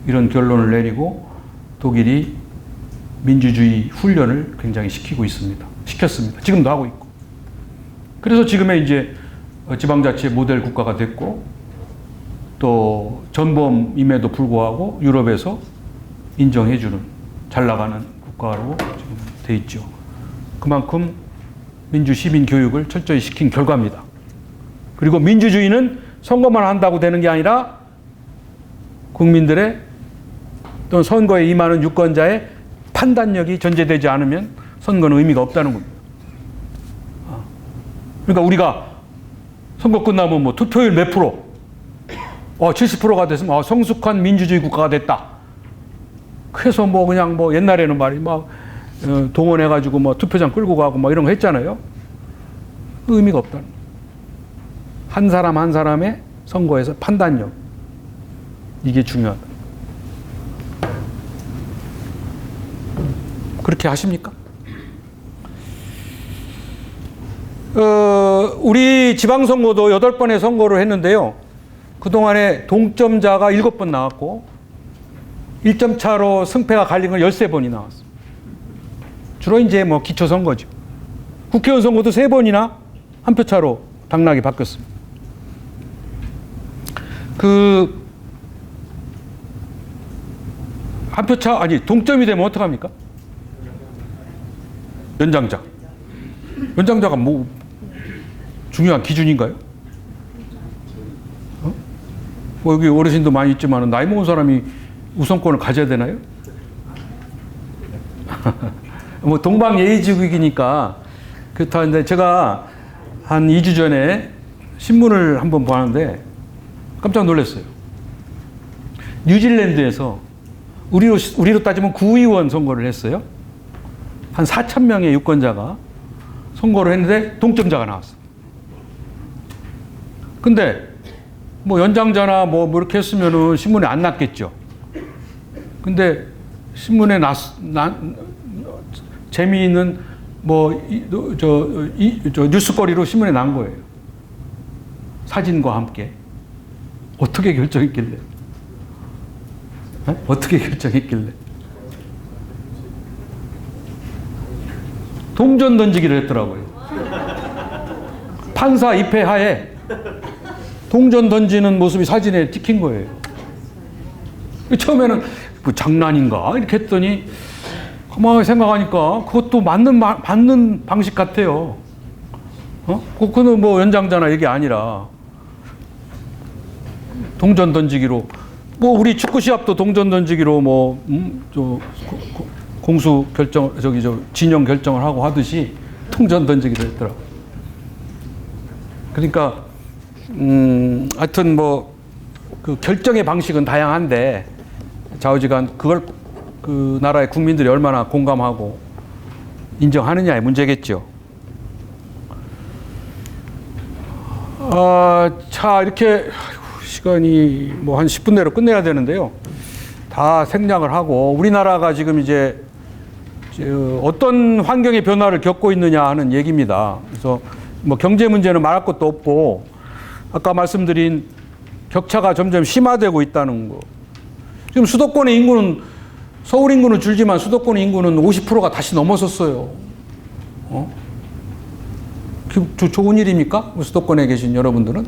이런 결론을 내리고 독일이 민주주의 훈련을 굉장히 시켰습니다. 지금도 하고 있고. 그래서 지금의 이제 지방자치의 모델 국가가 됐고 또 전범임에도 불구하고 유럽에서 인정해주는 잘 나가는 국가로 지금 돼 있죠. 그만큼 민주 시민 교육을 철저히 시킨 결과입니다. 그리고 민주주의는 선거만 한다고 되는 게 아니라 국민들의 또는 선거에 임하는 유권자의 판단력이 전제되지 않으면 선거는 의미가 없다는 겁니다. 그러니까 우리가 선거 끝나면 뭐 투표율 몇 프로? 70%가 됐으면 성숙한 민주주의 국가가 됐다. 그래서 뭐 그냥 뭐 옛날에는 말이 막 동원해가지고 뭐 투표장 끌고 가고 뭐 이런 거 했잖아요. 의미가 없다는 거예요. 한 사람 한 사람의 선거에서 판단력, 이게 중요하다. 그렇게 하십니까? 우리 지방선거도 8번의 선거를 했는데요. 그동안에 동점자가 7번 나왔고 1점 차로 승패가 갈린 건 13번이 나왔어요. 주로 이제 뭐 기초선거죠. 국회의원 선거도 3번이나 한 표 차로 당락이 바뀌었습니다. 한 표 차, 동점이 되면 어떡합니까? 연장자. 연장자가 뭐 중요한 기준인가요? 뭐 여기 어르신도 많이 있지만 나이 먹은 사람이 우선권을 가져야 되나요? 뭐 동방예의지국이니까 그렇다는데 제가 한 2주 전에 신문을 한번 봤는데 깜짝 놀랐어요. 뉴질랜드에서 우리로 따지면 구의원 선거를 했어요. 한 4,000명의 유권자가 선거를 했는데 동점자가 나왔어요. 근데 뭐 연장자나 뭐 이렇게 했으면은 신문에 안 났겠죠. 근데 신문에 재미있는 뉴스거리로 신문에 난 거예요. 사진과 함께. 어떻게 결정했길래? 네? 어떻게 결정했길래? 동전 던지기를 했더라고요. 판사 입회 하에 동전 던지는 모습이 사진에 찍힌 거예요. 처음에는 뭐 장난인가 이렇게 했더니 가만히 생각하니까 그것도 맞는 방식 같아요. 그거는 뭐 연장자나 이게 아니라 동전 던지기로 뭐 우리 축구 시합도 동전 던지기로 공수 결정 진영 결정을 하고 하듯이 동전 던지기로 했더라고. 그러니까 하여튼 그 결정의 방식은 다양한데 좌우지간 그걸 그 나라의 국민들이 얼마나 공감하고 인정하느냐의 문제겠죠. 자, 이렇게 시간이 뭐 한 10분 내로 끝내야 되는데요. 다 생략을 하고 우리나라가 지금 이제 어떤 환경의 변화를 겪고 있느냐 하는 얘기입니다. 그래서 뭐 경제 문제는 말할 것도 없고 아까 말씀드린 격차가 점점 심화되고 있다는 거. 지금 수도권의 인구는 서울 인구는 줄지만 수도권의 인구는 50%가 다시 넘어섰어요. 좋은 일입니까? 수도권에 계신 여러분들은?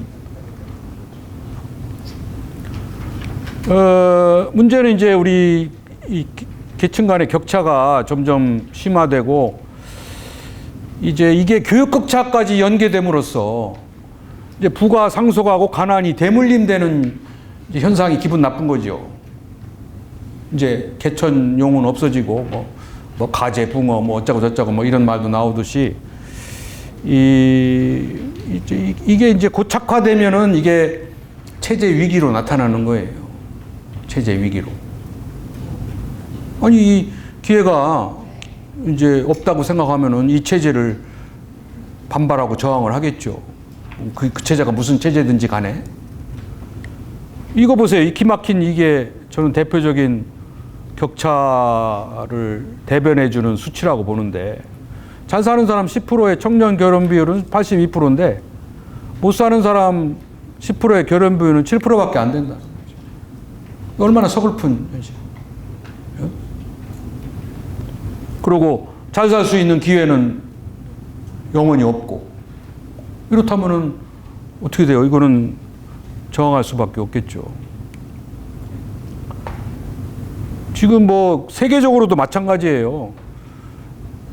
문제는 이제 우리 이 계층 간의 격차가 점점 심화되고 이제 이게 교육 격차까지 연계됨으로써 이제 부가 상속하고 가난이 대물림되는 현상이 기분 나쁜 거죠. 이제 개천용은 없어지고 뭐 가재, 붕어, 뭐 어쩌고 저쩌고 뭐 이런 말도 나오듯이 이게 이제 고착화되면은 이게 체제 위기로 나타나는 거예요. 체제 위기로. 아니 이 기회가 이제 없다고 생각하면은 이 체제를 반발하고 저항을 하겠죠. 그 체제가 무슨 체제든지 간에. 이거 보세요. 이 기막힌 이게 저는 대표적인 격차를 대변해주는 수치라고 보는데 잘 사는 사람 10%의 청년 결혼 비율은 82%인데 못 사는 사람 10%의 결혼 비율은 7%밖에 안 된다. 얼마나 서글픈 현실이에요. 그리고 잘 살 수 있는 기회는 영원히 없고 이렇다면은 어떻게 돼요? 이거는 저항할 수밖에 없겠죠. 지금 뭐 세계적으로도 마찬가지예요.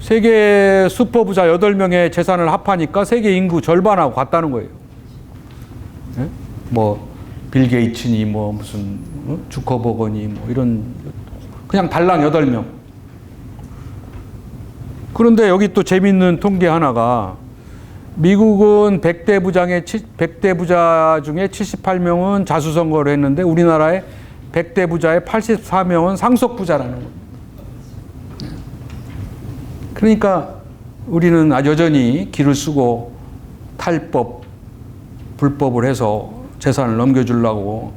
세계 슈퍼부자 8명의 재산을 합하니까 세계 인구 절반하고 같다는 거예요. 네? 뭐 빌 게이츠니 뭐 무슨 주커버거니 뭐 이런 그냥 달랑 8명. 그런데 여기 또 재밌는 통계 하나가 미국은 100대 부자 중에 78명은 자수선거를 했는데 우리나라의 100대 부자의 84명은 상속부자라는 겁니다. 그러니까 우리는 여전히 기를 쓰고 탈법, 불법을 해서 재산을 넘겨주려고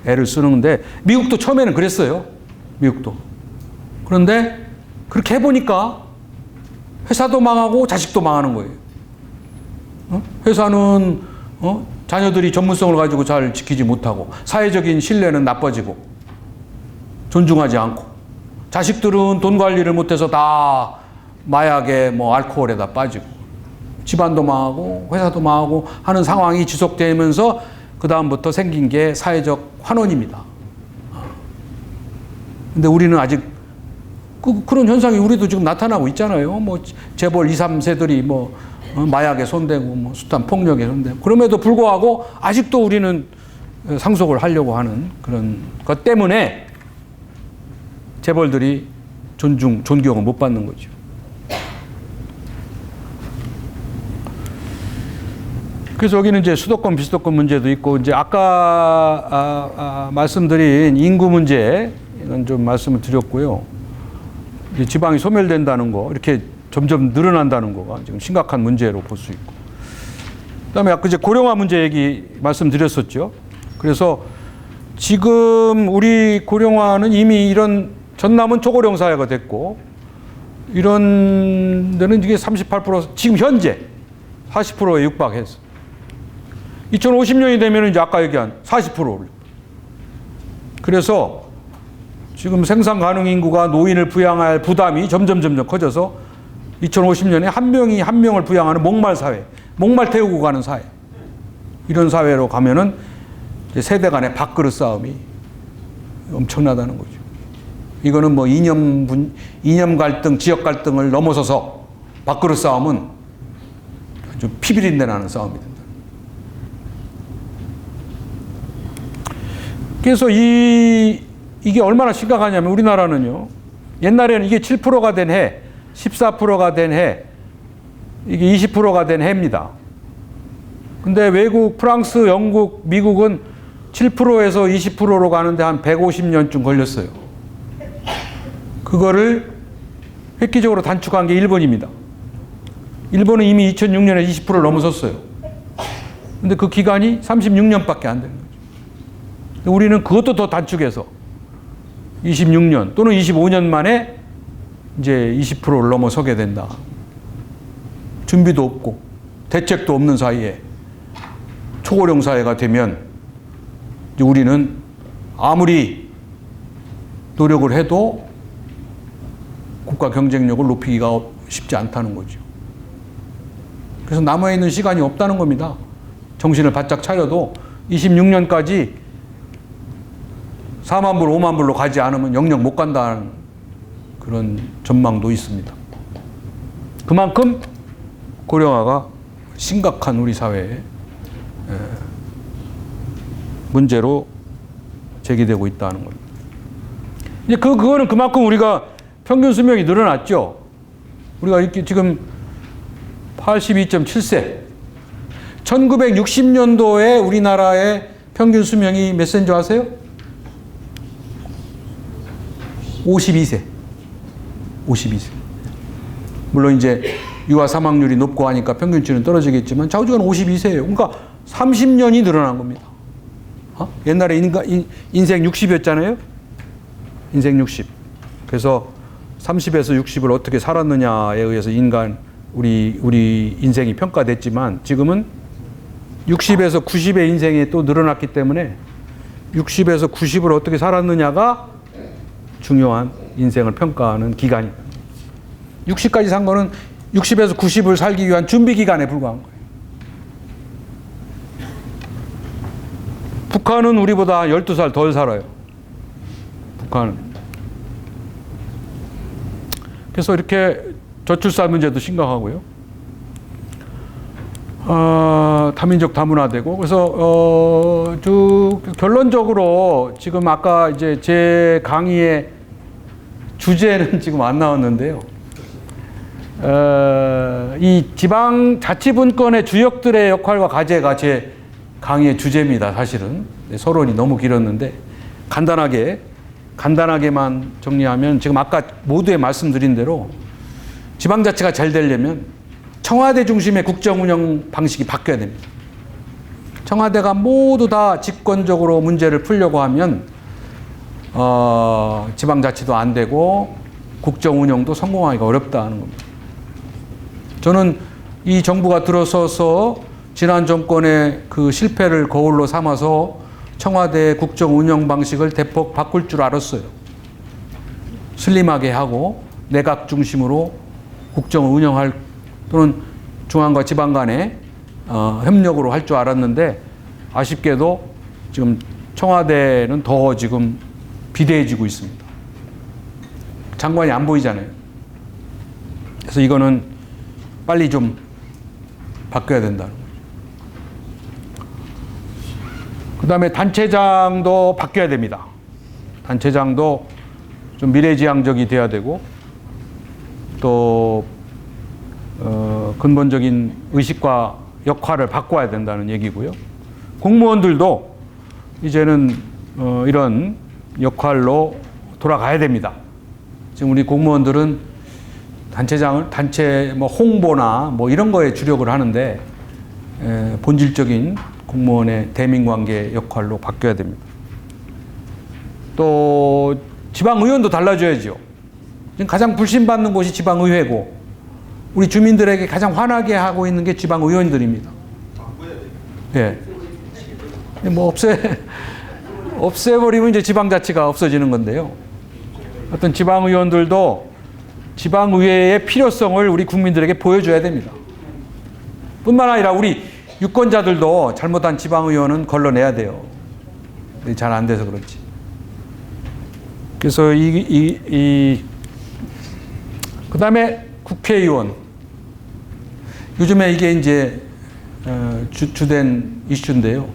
애를 쓰는데 미국도 처음에는 그랬어요. 미국도. 그런데 그렇게 해보니까 회사도 망하고 자식도 망하는 거예요. 회사는 자녀들이 전문성을 가지고 잘 지키지 못하고 사회적인 신뢰는 나빠지고 존중하지 않고 자식들은 돈 관리를 못해서 다 마약에 알코올에다 빠지고 집안도 망하고 회사도 망하고 하는 상황이 지속되면서 그 다음부터 생긴 게 사회적 환원입니다. 근데 우리는 아직 그런 현상이 우리도 지금 나타나고 있잖아요. 재벌 2, 3세들이 마약에 손대고 숱한 폭력에 손대고 그럼에도 불구하고 아직도 우리는 상속을 하려고 하는 그런 것 때문에 재벌들이 존경을 못 받는 거죠. 그래서 여기는 이제 수도권 비수도권 문제도 있고 이제 아까 말씀드린 인구 문제는 좀 말씀을 드렸고요. 지방이 소멸된다는 거 이렇게 점점 늘어난다는 거가 지금 심각한 문제로 볼 수 있고 그다음에 아까 이제 고령화 문제 얘기 말씀드렸었죠. 그래서 지금 우리 고령화는 이미 이런 전남은 초고령 사회가 됐고 이런 데는 이게 38% 지금 현재 40%에 육박해서 2050년이 되면 이제 아까 얘기한 40% 올려. 그래서 지금 생산 가능 인구가 노인을 부양할 부담이 점점 커져서 2050년에 한 명이 한 명을 부양하는 목말 사회, 목말 태우고 가는 사회. 이런 사회로 가면은 이제 세대 간의 밥그릇 싸움이 엄청나다는 거죠. 이거는 이념 갈등, 지역 갈등을 넘어서서 밥그릇 싸움은 아주 피비린내 나는 싸움이 된다. 그래서 이게 얼마나 심각하냐면 우리나라는요. 옛날에는 이게 7%가 된 해, 14%가 된 해, 이게 20%가 된 해입니다. 근데 외국, 프랑스, 영국, 미국은 7%에서 20%로 가는데 한 150년쯤 걸렸어요. 그거를 획기적으로 단축한 게 일본입니다. 일본은 이미 2006년에 20%를 넘어섰어요. 근데 그 기간이 36년밖에 안 되는 거죠. 우리는 그것도 더 단축해서 26년 또는 25년 만에 이제 20%를 넘어서게 된다. 준비도 없고 대책도 없는 사이에 초고령 사회가 되면 이제 우리는 아무리 노력을 해도 국가 경쟁력을 높이기가 쉽지 않다는 거죠. 그래서 남아있는 시간이 없다는 겁니다. 정신을 바짝 차려도 26년까지 4만 불, 5만 불로 가지 않으면 영영 못 간다는 그런 전망도 있습니다. 그만큼 고령화가 심각한 우리 사회의 문제로 제기되고 있다는 겁니다. 이제 그거는 그만큼 우리가 평균 수명이 늘어났죠. 우리가 이렇게 지금 82.7세. 1960년도에 우리나라의 평균 수명이 몇 세인 줄 아세요? 52세. 52세. 물론 이제 유아 사망률이 높고 하니까 평균치는 떨어지겠지만 좌우지간 52세예요. 그러니까 30년이 늘어난 겁니다. 옛날에 인생 60이었잖아요. 인생 60. 그래서 30에서 60을 어떻게 살았느냐에 의해서 우리 인생이 평가됐지만 지금은 60에서 90의 인생이 또 늘어났기 때문에 60에서 90을 어떻게 살았느냐가 중요한 인생을 평가하는 기간입니다. 60까지 산 거는 60에서 90을 살기 위한 준비 기간에 불과한 거예요. 북한은 우리보다 12살 덜 살아요. 북한은. 그래서 이렇게 저출산 문제도 심각하고요. 다민족 다문화되고 그래서 결론적으로 지금 아까 이제 제 강의의 주제는 지금 안 나왔는데요. 이 지방자치분권의 주역들의 역할과 과제가 제 강의의 주제입니다. 사실은 서론이 너무 길었는데 간단하게만 정리하면 지금 아까 모두에 말씀드린 대로 지방자치가 잘 되려면 청와대 중심의 국정운영 방식이 바뀌어야 됩니다. 청와대가 모두 다 집권적으로 문제를 풀려고 하면 지방자치도 안 되고 국정운영도 성공하기가 어렵다는 겁니다. 저는 이 정부가 들어서서 지난 정권의 그 실패를 거울로 삼아서 청와대 국정운영 방식을 대폭 바꿀 줄 알았어요. 슬림하게 하고 내각 중심으로 국정을 운영할 또는 중앙과 지방 간에 협력으로 할 줄 알았는데 아쉽게도 지금 청와대는 더 지금 비대해지고 있습니다. 장관이 안 보이잖아요. 그래서 이거는 빨리 좀 바뀌어야 된다는 거죠. 그 다음에 단체장도 바뀌어야 됩니다. 단체장도 좀 미래지향적이 돼야 되고 또 근본적인 의식과 역할을 바꿔야 된다는 얘기고요. 공무원들도 이제는 이런 역할로 돌아가야 됩니다. 지금 우리 공무원들은 단체 홍보나 이런 거에 주력을 하는데 본질적인 공무원의 대민관계 역할로 바뀌어야 됩니다. 또 지방의원도 달라져야죠. 지금 가장 불신받는 곳이 지방의회고 우리 주민들에게 가장 화나게 하고 있는 게 지방의원들입니다. 예. 없애버리면 이제 지방자치가 없어지는 건데요. 어떤 지방의원들도 지방의회의 필요성을 우리 국민들에게 보여줘야 됩니다. 뿐만 아니라 우리 유권자들도 잘못한 지방의원은 걸러내야 돼요. 잘 안 돼서 그렇지. 그래서 그 다음에 국회의원. 요즘에 이게 이제 주된 이슈인데요.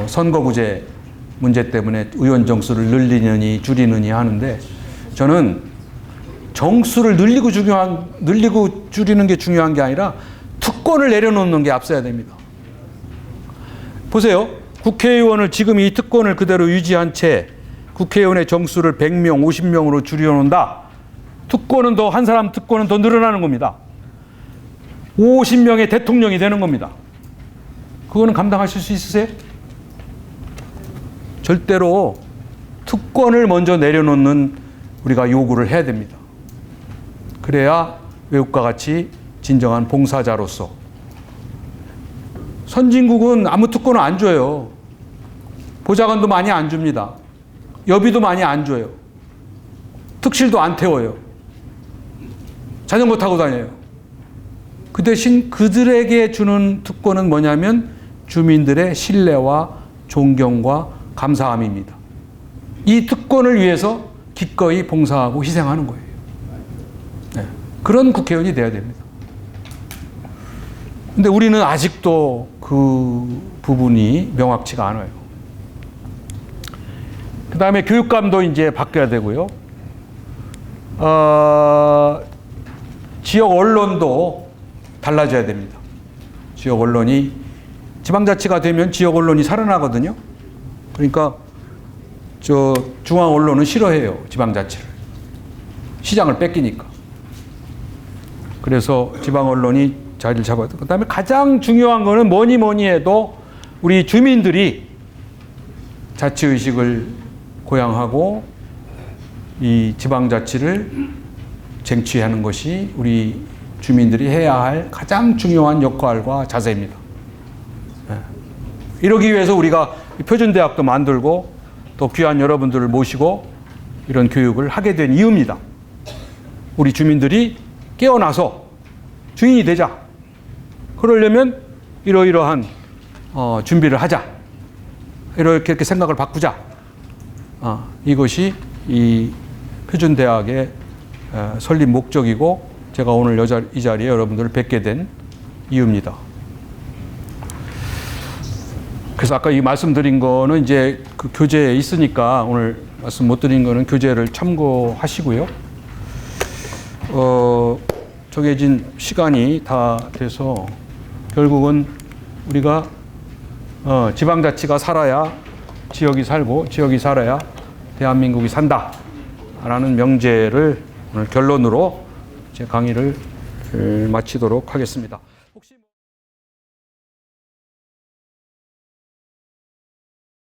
선거구제 문제 때문에 의원 정수를 늘리느니 줄이느니 하는데 저는 정수를 늘리고 줄이는 게 중요한 게 아니라 특권을 내려놓는 게 앞서야 됩니다. 보세요. 국회의원을 지금 이 특권을 그대로 유지한 채 국회의원의 정수를 100명, 50명으로 줄여놓는다. 한 사람 특권은 더 늘어나는 겁니다. 50명의 대통령이 되는 겁니다. 그거는 감당하실 수 있으세요? 절대로 특권을 먼저 내려놓는 우리가 요구를 해야 됩니다. 그래야 외국과 같이 진정한 봉사자로서. 선진국은 아무 특권을 안 줘요. 보좌관도 많이 안 줍니다. 여비도 많이 안 줘요. 특실도 안 태워요. 자전거 타고 다녀요. 그 대신 그들에게 주는 특권은 뭐냐면 주민들의 신뢰와 존경과 감사함입니다. 이 특권을 위해서 기꺼이 봉사하고 희생하는 거예요. 네. 그런 국회의원이 돼야 됩니다. 근데 우리는 아직도 그 부분이 명확치가 않아요. 그 다음에 교육감도 이제 바뀌어야 되고요. 지역 언론도 달라져야 됩니다. 지역 언론이 지방자치가 되면 지역 언론이 살아나거든요. 그러니까 중앙 언론은 싫어해요. 지방자치를. 시장을 뺏기니까. 그래서 지방 언론이 자리를 잡아야 돼요. 그다음에 가장 중요한 거는 뭐니 해도 우리 주민들이 자치의식을 고양하고 이 지방자치를 쟁취하는 것이 우리 주민들이 해야 할 가장 중요한 역할과 자세입니다. 이러기 위해서 우리가 표준대학도 만들고 또 귀한 여러분들을 모시고 이런 교육을 하게 된 이유입니다. 우리 주민들이 깨어나서 주인이 되자. 그러려면 이러이러한 준비를 하자. 이렇게 생각을 바꾸자. 이것이 이 표준대학의 설립 목적이고 제가 오늘 이 자리에 여러분들을 뵙게 된 이유입니다. 그래서 아까 이 말씀드린 거는 이제 그 교재에 있으니까 오늘 말씀 못 드린 거는 교재를 참고하시고요. 정해진 시간이 다 돼서 결국은 우리가 지방자치가 살아야 지역이 살고 지역이 살아야 대한민국이 산다 라는 명제를 오늘 결론으로 제 강의를 마치도록 하겠습니다.